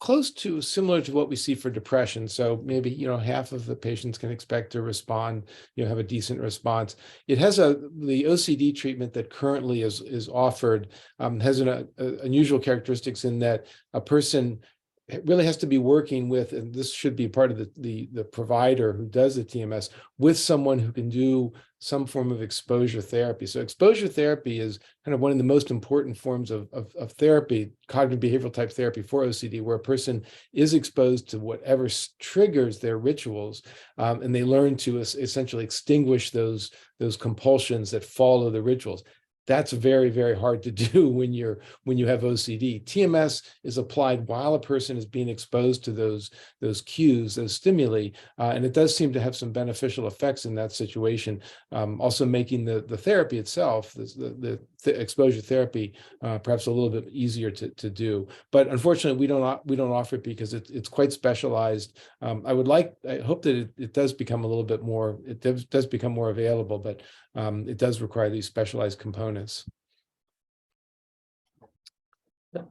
close to similar to what we see for depression. So maybe, half of the patients can expect to respond, have a decent response. It has the OCD treatment that currently is offered has an unusual characteristics in that a person really has to be working with, and this should be part of the provider who does the TMS, with someone who can do some form of exposure therapy. So exposure therapy is kind of one of the most important forms of therapy, cognitive behavioral type therapy for OCD, where a person is exposed to whatever triggers their rituals, and they learn to essentially extinguish those compulsions that follow the rituals. That's very, very hard to do when you have OCD. TMS is applied while a person is being exposed to those cues, those stimuli, and it does seem to have some beneficial effects in that situation. Also making the therapy itself, the exposure therapy, perhaps a little bit easier to do. But unfortunately, we don't offer it because it's quite specialized. I hope that it does become a little bit more. It does become more available, but it does require these specialized components.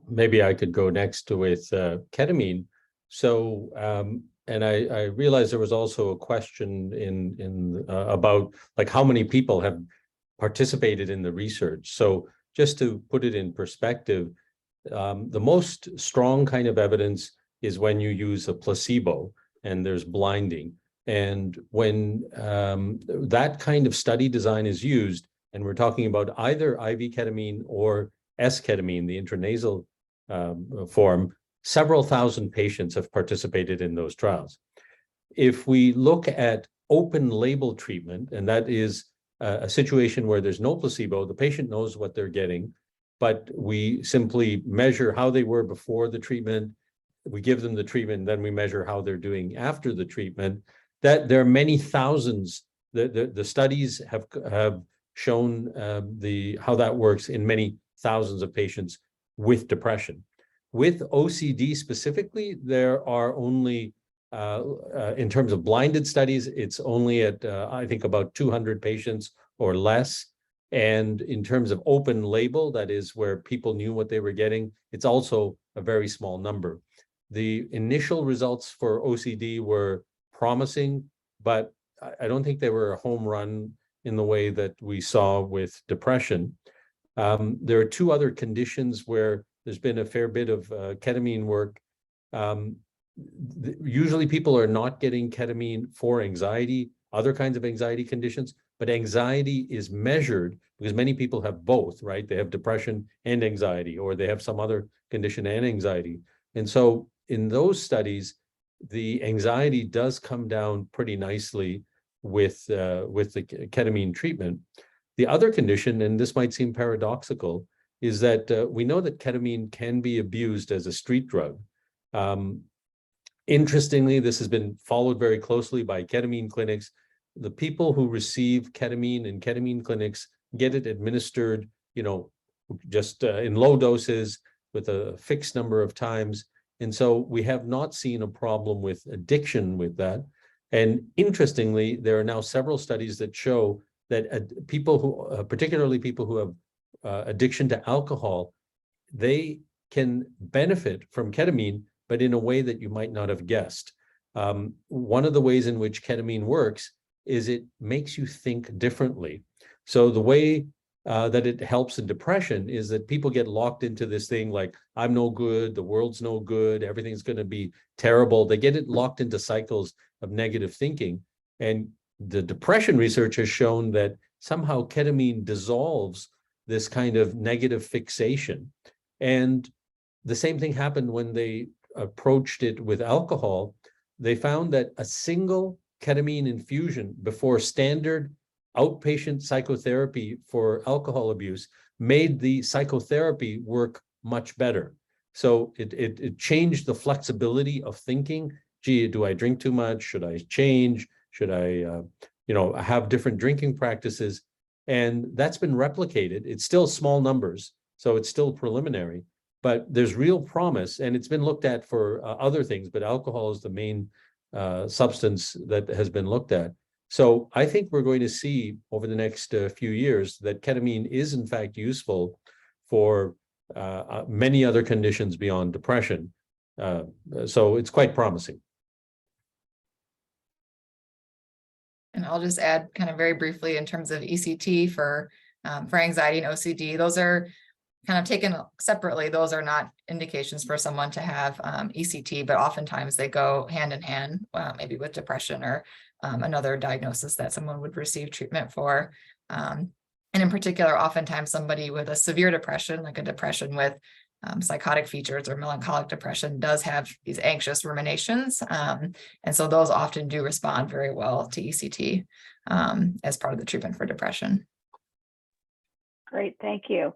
Maybe I could go next with ketamine. So, and I realized there was also a question in about like how many people have participated in the research. So just to put it in perspective, the most strong kind of evidence is when you use a placebo and there's blinding. And when that kind of study design is used, and we're talking about either IV ketamine or S-ketamine, the intranasal form, several thousand patients have participated in those trials. If we look at open label treatment, and that is a situation where there's no placebo, the patient knows what they're getting, but we simply measure how they were before the treatment, we give them the treatment, then we measure how they're doing after the treatment. that there are many thousands. The studies have shown how that works in many thousands of patients with depression. With OCD specifically, there are only, in terms of blinded studies, it's only at, I think, about 200 patients or less. And in terms of open label, that is where people knew what they were getting, it's also a very small number. The initial results for OCD were promising, but I don't think they were a home run in the way that we saw with depression. There are two other conditions where there's been a fair bit of ketamine work. Usually people are not getting ketamine for anxiety, other kinds of anxiety conditions, but anxiety is measured because many people have both, right? They have depression and anxiety, or they have some other condition and anxiety. And so in those studies, the anxiety does come down pretty nicely with the ketamine treatment. The other condition, and this might seem paradoxical, is that we know that ketamine can be abused as a street drug. Interestingly, this has been followed very closely by ketamine clinics. The people who receive ketamine in ketamine clinics get it administered, just in low doses with a fixed number of times. And so we have not seen a problem with addiction with that. And interestingly, there are now several studies that show that people who, particularly people who have addiction to alcohol, they can benefit from ketamine, but in a way that you might not have guessed. One of the ways in which ketamine works is it makes you think differently. So the way that it helps in depression is that people get locked into this thing like, I'm no good, the world's no good, everything's going to be terrible. They get it locked into cycles of negative thinking. And the depression research has shown that somehow ketamine dissolves this kind of negative fixation. And the same thing happened when they approached it with alcohol. They found that a single ketamine infusion before standard outpatient psychotherapy for alcohol abuse made the psychotherapy work much better. So it changed the flexibility of thinking. Gee, do I drink too much? Should I change? Should I, have different drinking practices? And that's been replicated. It's still small numbers, so it's still preliminary, but there's real promise, and it's been looked at for other things, but alcohol is the main substance that has been looked at. So I think we're going to see over the next few years that ketamine is in fact useful for many other conditions beyond depression. So it's quite promising. And I'll just add kind of very briefly in terms of ECT for anxiety and OCD. Those are kind of taken separately. Those are not indications for someone to have ECT, but oftentimes they go hand in hand, maybe with depression or another diagnosis that someone would receive treatment for. And in particular, oftentimes somebody with a severe depression, like a depression with psychotic features or melancholic depression, does have these anxious ruminations. And so those often do respond very well to ECT as part of the treatment for depression. Great, thank you.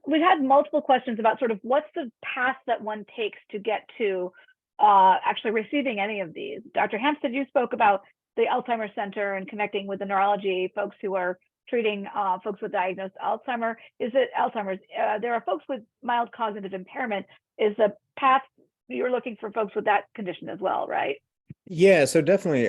We've had multiple questions about sort of what's the path that one takes to get to actually receiving any of these. Dr. Hampstead, you spoke about the Alzheimer's Center and connecting with the neurology folks who are treating folks with diagnosed Alzheimer's. There are folks with mild cognitive impairment. Is the path you're looking for folks with that condition as well, right? Yeah, so definitely,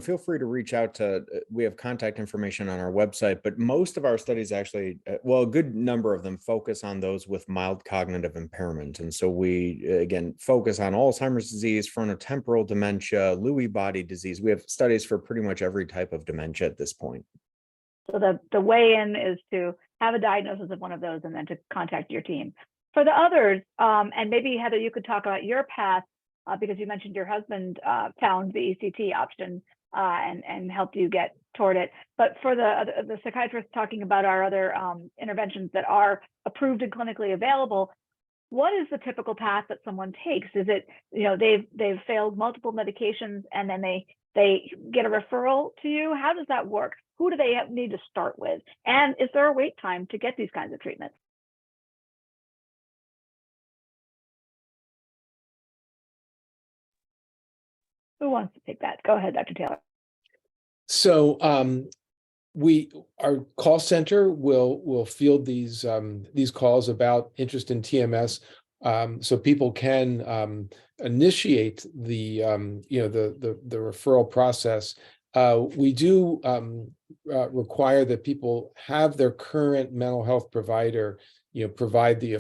feel free to reach out to, we have contact information on our website, but most of our studies actually, a good number of them focus on those with mild cognitive impairment. And so we, again, focus on Alzheimer's disease, frontotemporal dementia, Lewy body disease. We have studies for pretty much every type of dementia at this point. So the way in is to have a diagnosis of one of those and then to contact your team. For the others, and maybe Heather, you could talk about your path, because you mentioned your husband found the ECT option and helped you get toward it. But for the psychiatrists talking about our other interventions that are approved and clinically available, what is the typical path that someone takes? Is it, they've failed multiple medications and then they get a referral to you? How does that work? Who do they need to start with? And is there a wait time to get these kinds of treatments? Who wants to take that? Go ahead, Dr. Taylor. So our call center will field these calls about interest in TMS, so people can initiate the the referral process. We do require that people have their current mental health provider provide the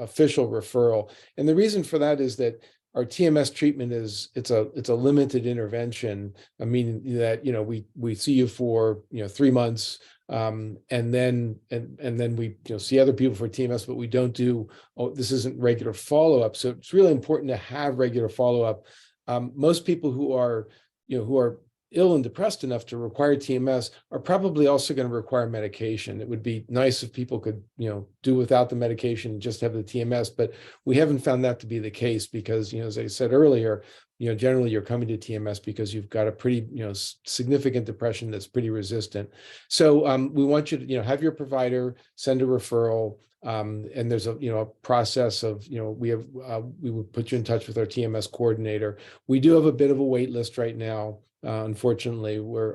official referral, and the reason for that is that our TMS treatment it's a limited intervention. I mean that we see you for 3 months, and then we see other people for TMS, but we don't do this isn't regular follow-up. So it's really important to have regular follow-up. Most people who are ill and depressed enough to require TMS are probably also going to require medication. It would be nice if people could, do without the medication and just have the TMS, but we haven't found that to be the case because, as I said earlier, generally you're coming to TMS because you've got a pretty, significant depression that's pretty resistant. So we want you to, have your provider send a referral. And there's a process of we would put you in touch with our TMS coordinator. We do have a bit of a wait list right now. Unfortunately, where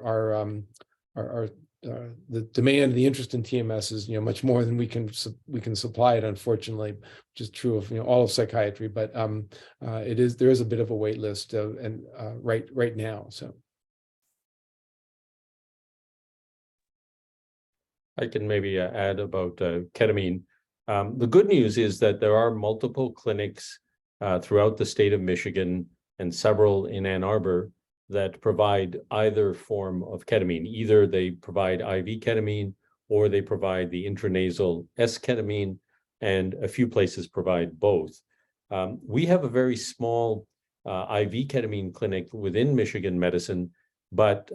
the demand, the interest in TMS is much more than we can supply it. Unfortunately, which is true of all of psychiatry. But there is a bit of a wait list and right now. So I can maybe add about ketamine. The good news is that there are multiple clinics throughout the state of Michigan and several in Ann Arbor that provide either form of ketamine. Either they provide IV ketamine or they provide the intranasal S-ketamine, and a few places provide both. We have a very small IV ketamine clinic within Michigan Medicine, but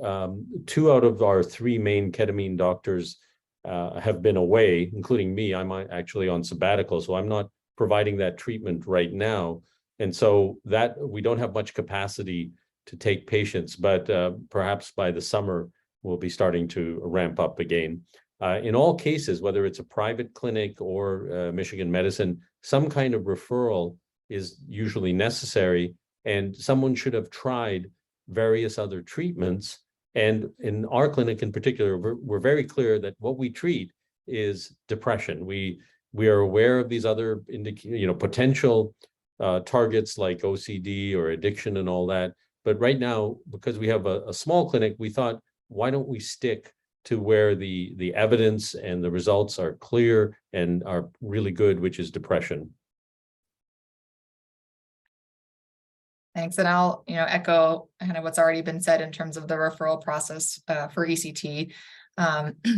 2 out of our 3 main ketamine doctors have been away, including me. I'm actually on sabbatical, so I'm not providing that treatment right now. And so that we don't have much capacity to take patients, but perhaps by the summer, we'll be starting to ramp up again. In all cases, whether it's a private clinic or Michigan Medicine, some kind of referral is usually necessary, and someone should have tried various other treatments. And in our clinic in particular, we're very clear that what we treat is depression. We are aware of these other potential targets like OCD or addiction and all that. But right now, because we have a small clinic, we thought, why don't we stick to where the evidence and the results are clear and are really good, which is depression. Thanks, and I'll echo kind of what's already been said in terms of the referral process for ECT.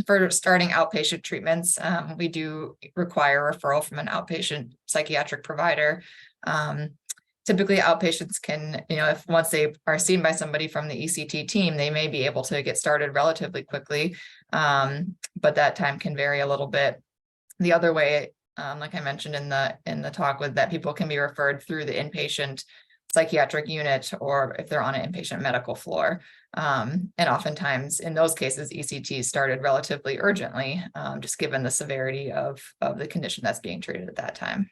For starting outpatient treatments, we do require referral from an outpatient psychiatric provider. Typically, outpatients can, if once they are seen by somebody from the ECT team, they may be able to get started relatively quickly, but that time can vary a little bit. The other way, like I mentioned in the talk, with that people can be referred through the inpatient psychiatric unit, or if they're on an inpatient medical floor. And oftentimes in those cases, ECT started relatively urgently, just given the severity of the condition that's being treated at that time.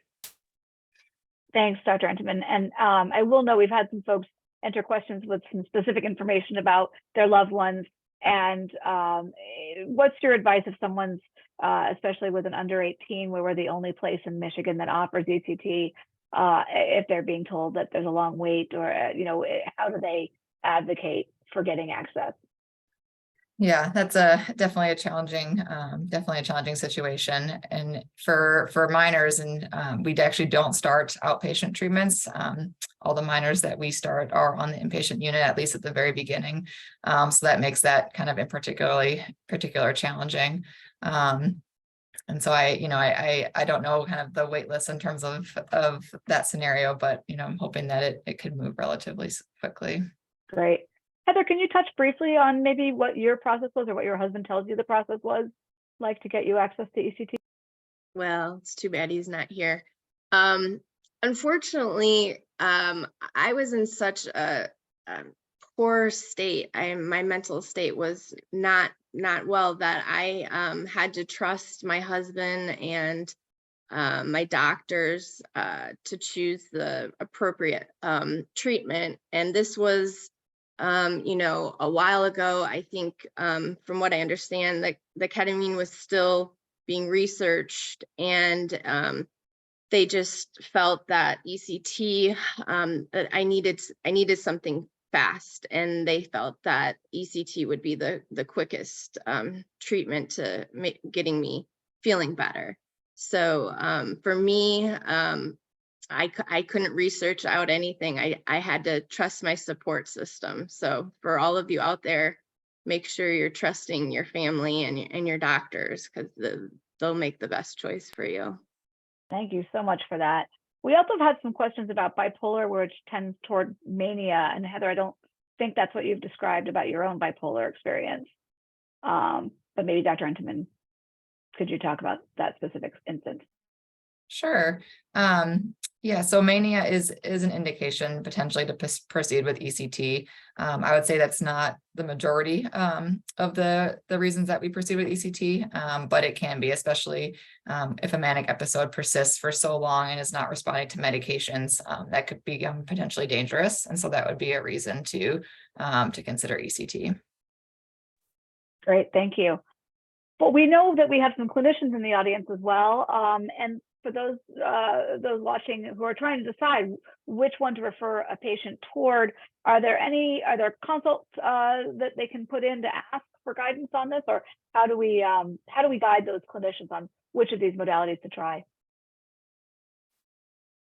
Thanks, Dr. Entenman. And I will know we've had some folks enter questions with some specific information about their loved ones. And what's your advice if someone's, especially with an under 18, where we're the only place in Michigan that offers ECT, if they're being told that there's a long wait, or how do they advocate for getting access? Yeah, that's definitely a challenging situation. And for minors, and we actually don't start outpatient treatments. All the minors that we start are on the inpatient unit, at least at the very beginning. So that makes that kind of in particular challenging. And so I don't know kind of the wait list in terms of that scenario, but I'm hoping that it could move relatively quickly. Great. Heather, can you touch briefly on maybe what your process was, or what your husband tells you the process was like to get you access to ECT? Well, it's too bad he's not here. Unfortunately, I was in such a poor state. My mental state was not well, that I had to trust my husband and my doctors to choose the appropriate treatment. And this was, a while ago. I think from what I understand, the ketamine was still being researched, and they just felt that ECT, that I needed something fast, and they felt that ECT would be the quickest treatment to getting me feeling better. So for me, I couldn't research out anything. I had to trust my support system. So for all of you out there, make sure you're trusting your family and your doctors, because they'll make the best choice for you. Thank you so much for that. We also have had some questions about bipolar, which tends toward mania. And Heather, I don't think that's what you've described about your own bipolar experience. But maybe Dr. Entenmann, could you talk about that specific instance? Sure. Yeah, so mania is an indication potentially to proceed with ECT. I would say that's not the majority of the reasons that we proceed with ECT, but it can be, especially if a manic episode persists for so long and is not responding to medications, that could become potentially dangerous. And so that would be a reason to consider ECT. Great, thank you. But we know that we have some clinicians in the audience as well. And for those watching who are trying to decide which one to refer a patient toward, are there consults that they can put in to ask for guidance on this, or how do we guide those clinicians on which of these modalities to try?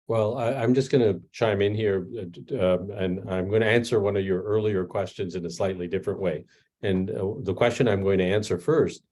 Well, I'm just going to chime in here, and I'm going to answer one of your earlier questions in a slightly different way. And the question I'm going to answer first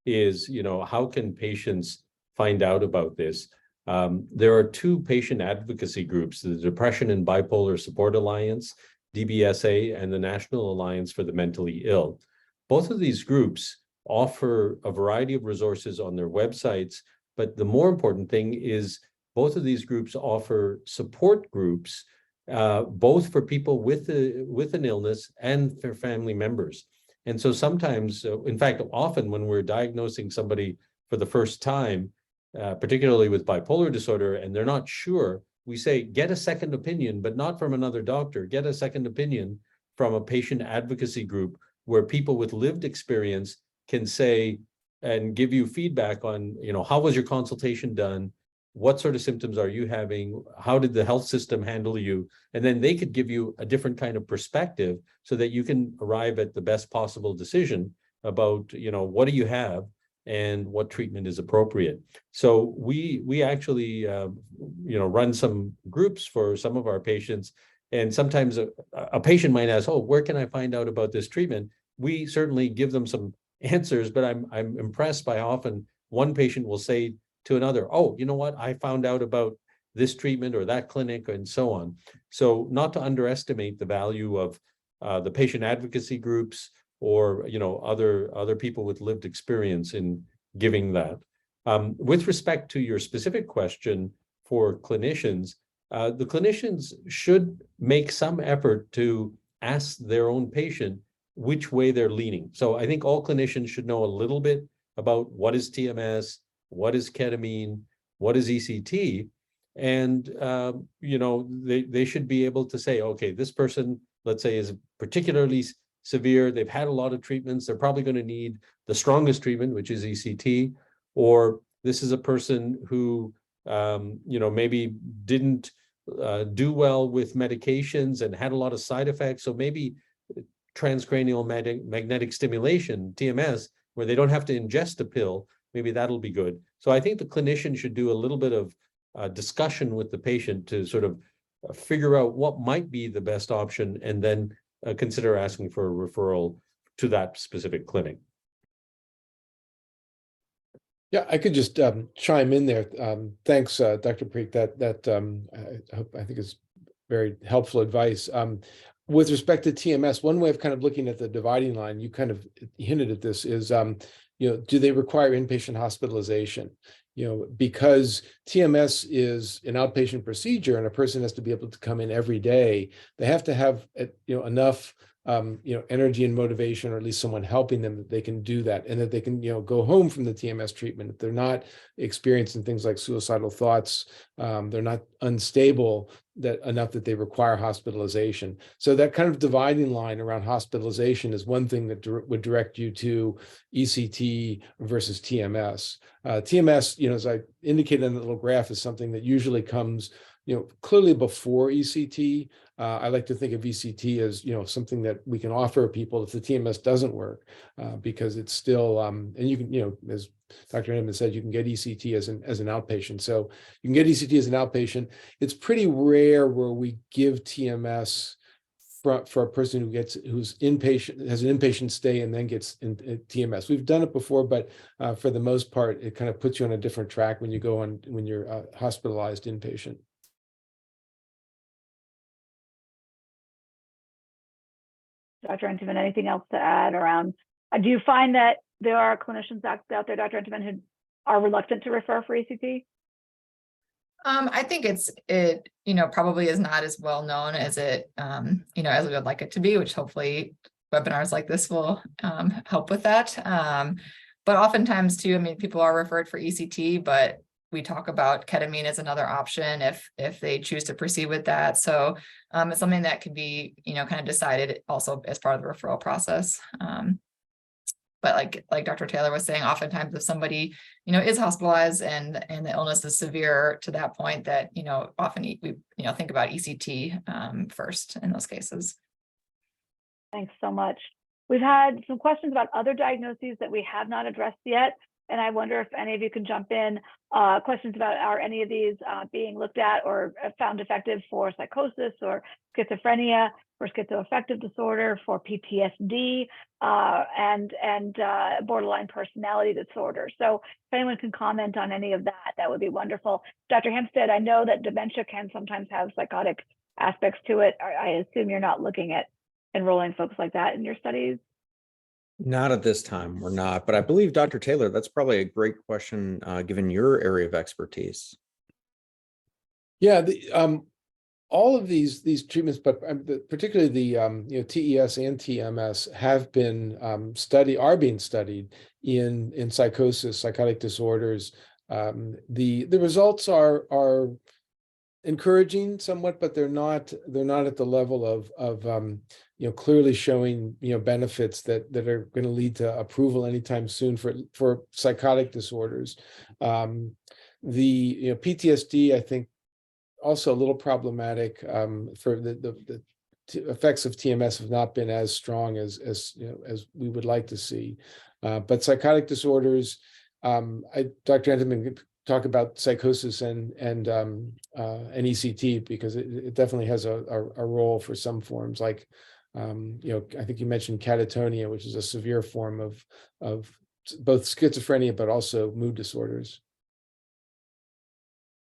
is, how can patients find out about this? There are two patient advocacy groups, the Depression and Bipolar Support Alliance, DBSA, and the National Alliance for the Mentally Ill. Both of these groups offer a variety of resources on their websites, but the more important thing is both of these groups offer support groups, both for people with an illness and for family members. And so sometimes, in fact, often when we're diagnosing somebody for the first time, particularly with bipolar disorder, and they're not sure, we say, get a second opinion, but not from another doctor. Get a second opinion from a patient advocacy group where people with lived experience can say and give you feedback on, how was your consultation done? What sort of symptoms are you having? How did the health system handle you? And then they could give you a different kind of perspective so that you can arrive at the best possible decision about, what do you have and what treatment is appropriate. So we actually, run some groups for some of our patients. And sometimes a patient might ask, oh, where can I find out about this treatment? We certainly give them some answers, but I'm impressed by how often one patient will say to another, oh, you know what, I found out about this treatment or that clinic and so on. So not to underestimate the value of the patient advocacy groups or, other people with lived experience in giving that. With respect to your specific question for clinicians, the clinicians should make some effort to ask their own patient which way they're leaning. So I think all clinicians should know a little bit about what is TMS, what is ketamine, what is ECT, and they should be able to say, okay, this person, let's say, is particularly severe. They've had a lot of treatments. They're probably going to need the strongest treatment, which is ECT, or this is a person who, maybe didn't do well with medications and had a lot of side effects. So maybe transcranial magnetic stimulation, TMS, where they don't have to ingest a pill, maybe that'll be good. So I think the clinician should do a little bit of discussion with the patient to sort of figure out what might be the best option, and then consider asking for a referral to that specific clinic. Yeah, I could just chime in there. Thanks, Dr. Preek. I think is very helpful advice. With respect to TMS, one way of kind of looking at the dividing line, you kind of hinted at this, is do they require inpatient hospitalization? Because TMS is an outpatient procedure and a person has to be able to come in every day, they have to have enough energy and motivation, or at least someone helping them, that they can do that, and that they can, go home from the TMS treatment. If they're not experiencing things like suicidal thoughts, they're not unstable enough that they require hospitalization. So that kind of dividing line around hospitalization is one thing that would direct you to ECT versus TMS. TMS, as I indicated in the little graph, is something that usually comes, clearly before ECT. I like to think of ECT as, something that we can offer people if the TMS doesn't work, because it's still, and you can, as Dr. Entenmann said, you can get ECT as an outpatient. So you can get ECT as an outpatient. It's pretty rare where we give TMS for a person who's inpatient, has an inpatient stay and then gets in TMS. We've done it before, but for the most part, it kind of puts you on a different track when you're hospitalized inpatient. Dr. Entenmann, anything else to add around? Do you find that there are clinicians out there, Dr. Entenmann, who are reluctant to refer for ECT? I think it probably is not as well known as it, as we would like it to be, which hopefully webinars like this will help with that. But oftentimes too, people are referred for ECT, but we talk about ketamine as another option if they choose to proceed with that. So it's something that can be, kind of decided also as part of the referral process. But like Dr. Taylor was saying, oftentimes if somebody, is hospitalized and the illness is severe to that point, that, often we, think about ECT first in those cases. Thanks so much. We've had some questions about other diagnoses that we have not addressed yet. And I wonder if any of you can jump in. Questions about, are any of these being looked at or found effective for psychosis or schizophrenia, for schizoaffective disorder, for PTSD, and borderline personality disorder. So if anyone can comment on any of that, that would be wonderful. Dr. Hempstead, I know that dementia can sometimes have psychotic aspects to it. I assume you're not looking at enrolling folks like that in your studies? Not at this time, we're not. But I believe, Dr. Taylor, that's probably a great question, given your area of expertise. Yeah, all of these treatments, but particularly the TES and TMS have been are being studied in psychosis, psychotic disorders. The results are encouraging somewhat, but they're not at the level of clearly showing benefits that are going to lead to approval anytime soon for psychotic disorders. The PTSD, I think, also a little problematic. For the effects of TMS have not been as strong as we would like to see. But psychotic disorders, Dr. Entenmann could talk about psychosis and ECT, because it definitely has a role for some forms, like I think you mentioned catatonia, which is a severe form of both schizophrenia but also mood disorders.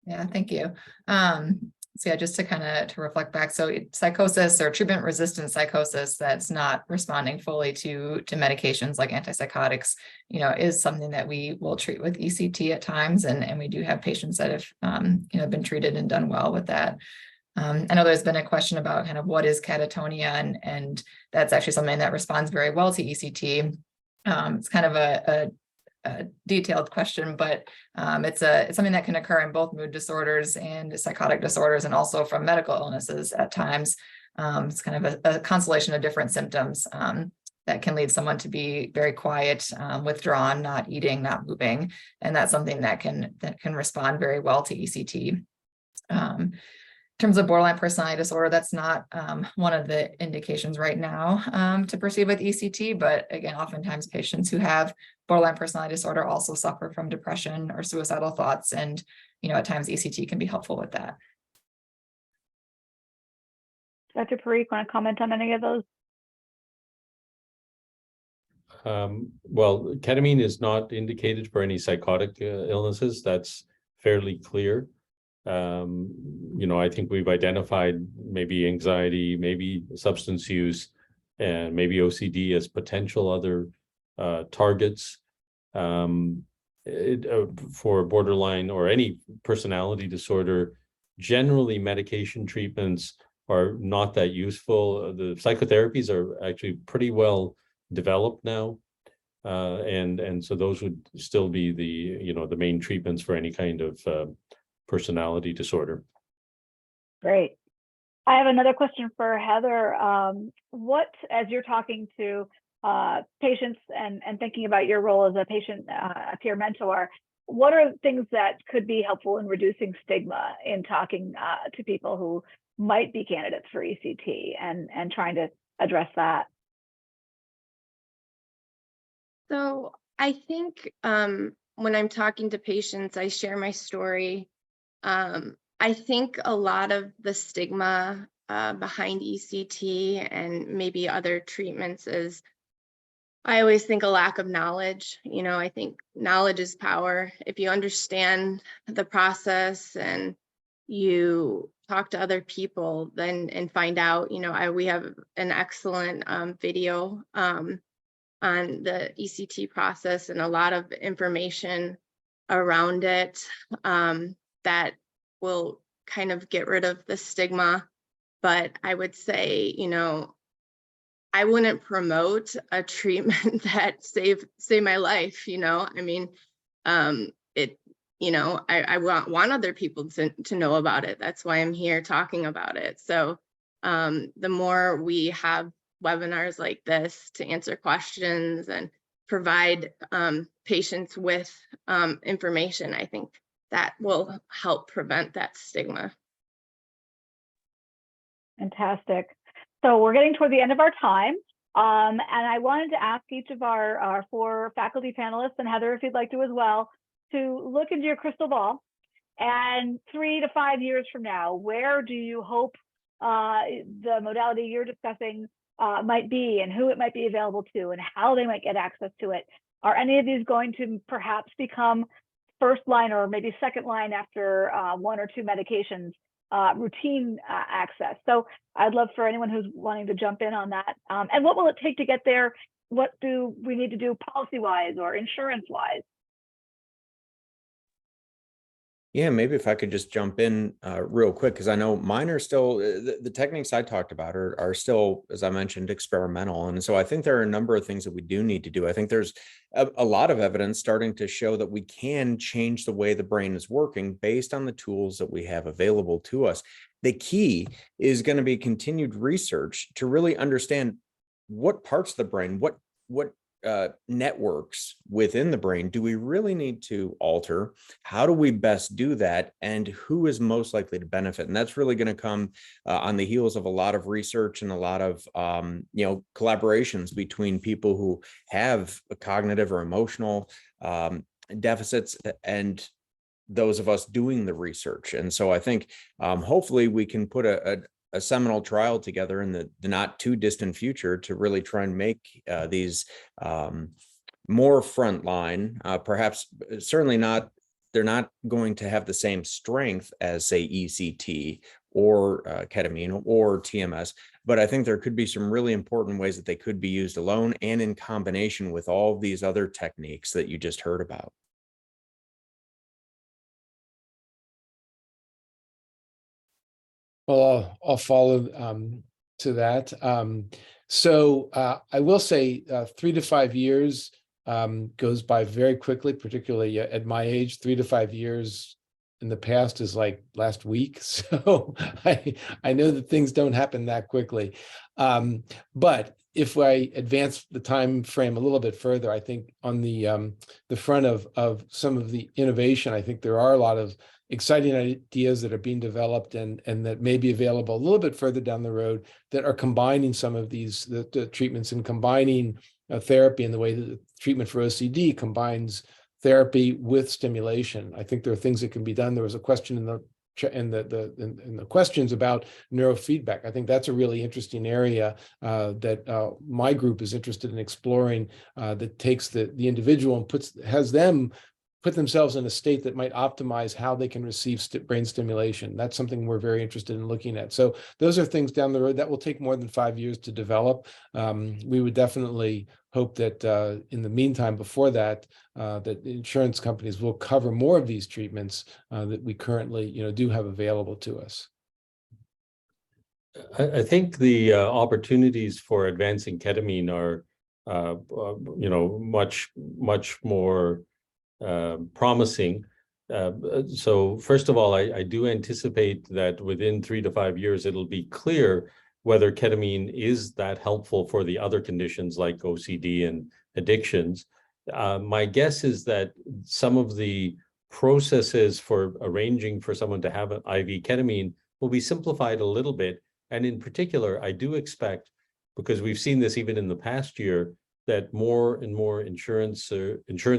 Yeah, thank you. So yeah, just to reflect back. So psychosis or treatment-resistant psychosis that's not responding fully to medications like antipsychotics, is something that we will treat with ECT at times. And we do have patients that have, been treated and done well with that. I know there's been a question about kind of what is catatonia, and that's actually something that responds very well to ECT. It's kind of a detailed question, but it's something that can occur in both mood disorders and psychotic disorders, and also from medical illnesses at times. It's kind of a constellation of different symptoms that can lead someone to be very quiet, withdrawn, not eating, not moving, and that's something that can respond very well to ECT. In terms of borderline personality disorder, that's not one of the indications right now to proceed with ECT, but again, oftentimes patients who have borderline personality disorder also suffer from depression or suicidal thoughts, and at times ECT can be helpful with that. Dr. Parikh, want to comment on any of those? Well, ketamine is not indicated for any psychotic illnesses. That's fairly clear. I think we've identified maybe anxiety, maybe substance use, and maybe OCD as potential other targets for borderline or any personality disorder. Generally, medication treatments are not that useful. The psychotherapies are actually pretty well developed now. And so those would still be the main treatments for any kind of personality disorder. Great. I have another question for Heather. What, as you're talking to patients and thinking about your role as a patient, a peer mentor, what are things that could be helpful in reducing stigma in talking to people who might be candidates for ECT and trying to address that? So I think when I'm talking to patients, I share my story. I think a lot of the stigma behind ECT and maybe other treatments is, I always think, a lack of knowledge. I think knowledge is power. If you understand the process and you talk to other people then and find out, we have an excellent video on the ECT process and a lot of information around it that will kind of get rid of the stigma. But I would say, I wouldn't promote a treatment that saved my life. I want other people to know about it. That's why I'm here talking about it. So the more we have webinars like this to answer questions and provide patients with information, I think that will help prevent that stigma. Fantastic. So we're getting toward the end of our time. And I wanted to ask each of our 4 faculty panelists, and Heather, if you'd like to as well, to look into your crystal ball and 3 to 5 years from now, where do you hope the modality you're discussing might be, and who it might be available to, and how they might get access to it? Are any of these going to perhaps become first line or maybe second line after 1 or 2 medications, routine access? So I'd love for anyone who's wanting to jump in on that. And what will it take to get there? What do we need to do policy-wise or insurance-wise? Yeah, maybe if I could just jump in real quick, because I know mine are still, the techniques I talked about are still, as I mentioned, experimental. And so I think there are a number of things that we do need to do. I think there's a lot of evidence starting to show that we can change the way the brain is working based on the tools that we have available to us. The key is going to be continued research to really understand what parts of the brain, what networks within the brain do we really need to alter? How do we best do that? And who is most likely to benefit? And that's really going to come on the heels of a lot of research and a lot of collaborations between people who have cognitive or emotional deficits and those of us doing the research. And so I think hopefully we can put a seminal trial together in the not too distant future to really try and make these more frontline, perhaps certainly not, they're not going to have the same strength as, say, ECT or ketamine or TMS, but I think there could be some really important ways that they could be used alone and in combination with all these other techniques that you just heard about. Well, I'll follow to that. So I will say 3 to 5 years goes by very quickly, particularly at my age. 3 to 5 years in the past is like last week. So I know that things don't happen that quickly. But if I advance the time frame a little bit further, I think on the front of some of the innovation, I think there are a lot of exciting ideas that are being developed and that may be available a little bit further down the road that are combining some of these the treatments and combining therapy in the way that the treatment for OCD combines therapy with stimulation. I think there are things that can be done. There was a question in the questions about neurofeedback. I think that's a really interesting area that my group is interested in exploring, that takes the individual and has them put themselves in a state that might optimize how they can receive brain stimulation. That's something we're very interested in looking at. So those are things down the road that will take more than 5 years to develop. We would definitely hope that in the meantime, before that, that insurance companies will cover more of these treatments that we currently, do have available to us. I think the opportunities for advancing ketamine are, much more promising. So first of all, I do anticipate that within 3 to 5 years, it'll be clear whether ketamine is that helpful for the other conditions like OCD and addictions. My guess is that some of the processes for arranging for someone to have an IV ketamine will be simplified a little bit. And in particular, I do expect, because we've seen this even in the past year, that more and more insurance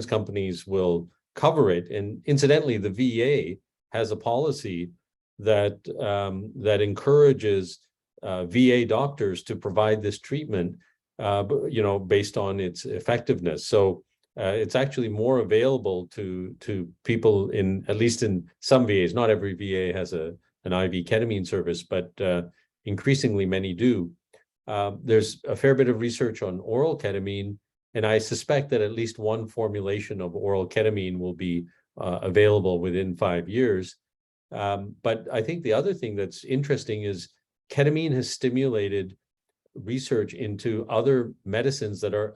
companies will cover it. And incidentally, the VA has a policy that that encourages VA doctors to provide this treatment, based on its effectiveness. So it's actually more available to people in, at least in some VAs. Not every VA has an IV ketamine service, but increasingly many do. There's a fair bit of research on oral ketamine, and I suspect that at least one formulation of oral ketamine will be available within 5 years. But I think the other thing that's interesting is ketamine has stimulated research into other medicines that are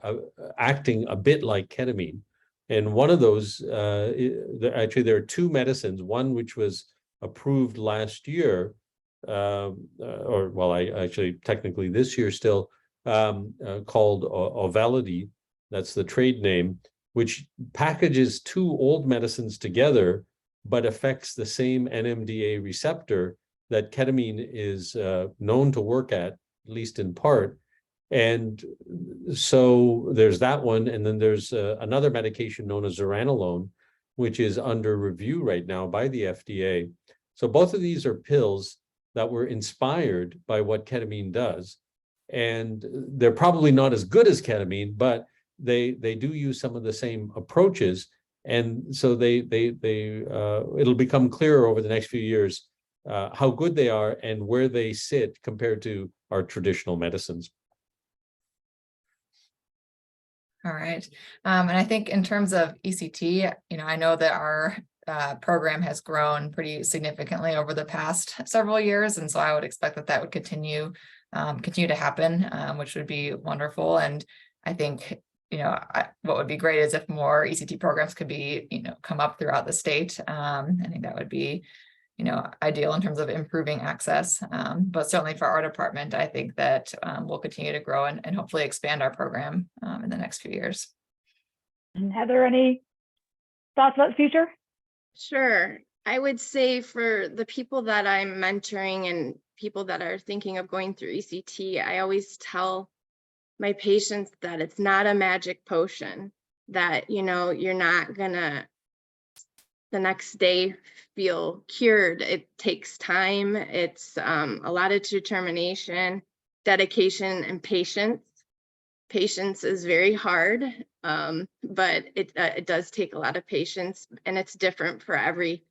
acting a bit like ketamine. And one of those, actually, there are 2 medicines, one which was approved last year, technically this year still, called Auvelity. That's the trade name, which packages 2 old medicines together, but affects the same NMDA receptor that ketamine is known to work at least in part. And so there's that one. And then there's another medication known as zuranolone, which is under review right now by the FDA. So both of these are pills that were inspired by what ketamine does. And they're probably not as good as ketamine, but they do use some of the same approaches. And so it'll become clearer over the next few years how good they are and where they sit compared to our traditional medicines. All right. And I think in terms of ECT, I know that our program has grown pretty significantly over the past several years. And so I would expect that would continue to happen, which would be wonderful. And I think, what would be great is if more ECT programs could be, come up throughout the state. I think that would be, ideal in terms of improving access. But certainly for our department, I think that we'll continue to grow and hopefully expand our program in the next few years. And Heather, any thoughts about the future? Sure. I would say for the people that I'm mentoring and people that are thinking of going through ECT, I always tell my patients that it's not a magic potion, that, you're not gonna the next day feel cured. It takes time. It's a lot of determination, dedication, and patience. Patience is very hard, but it does take a lot of patience, and it's different for every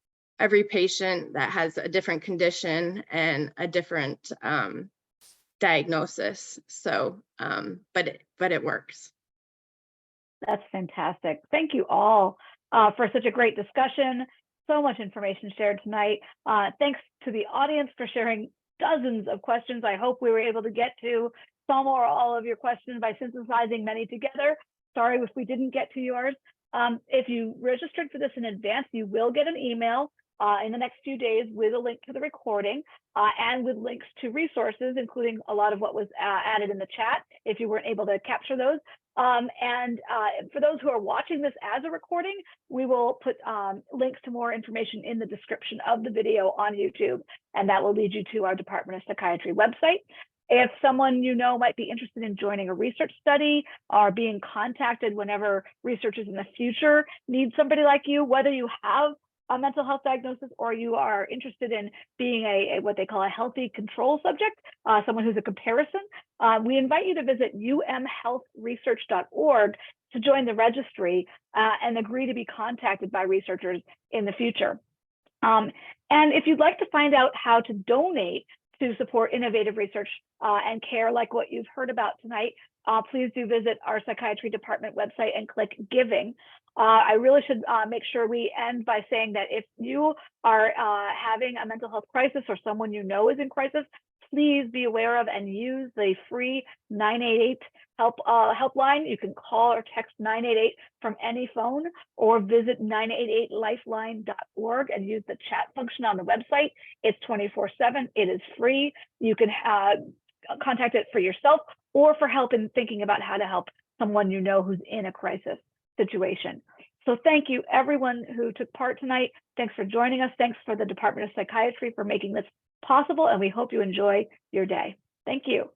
patient that has a different condition and a different diagnosis. So, but it works. That's fantastic. Thank you all for such a great discussion. So much information shared tonight. Thanks to the audience for sharing dozens of questions. I hope we were able to get to some or all of your questions by synthesizing many together. Sorry if we didn't get to yours. If you registered for this in advance, you will get an email in the next few days with a link to the recording and with links to resources, including a lot of what was added in the chat, if you weren't able to capture those. And for those who are watching this as a recording, we will put links to more information in the description of the video on YouTube, and that will lead you to our Department of Psychiatry website. If someone might be interested in joining a research study or being contacted whenever researchers in the future need somebody like you, whether you have a mental health diagnosis or you are interested in being what they call a healthy control subject, someone who's a comparison, we invite you to visit umhealthresearch.org to join the registry and agree to be contacted by researchers in the future. And if you'd like to find out how to donate to support innovative research and care like what you've heard about tonight, please do visit our psychiatry department website and click Giving. I really should make sure we end by saying that if you are having a mental health crisis or someone is in crisis, please be aware of and use the free 988 helpline. You can call or text 988 from any phone, or visit 988lifeline.org and use the chat function on the website. It's 24/7. It is free. You can contact it for yourself or for help in thinking about how to help someone you know who's in a crisis situation. So thank you, everyone who took part tonight. Thanks for joining us. Thanks for the Department of Psychiatry for making this possible, and we hope you enjoy your day. Thank you.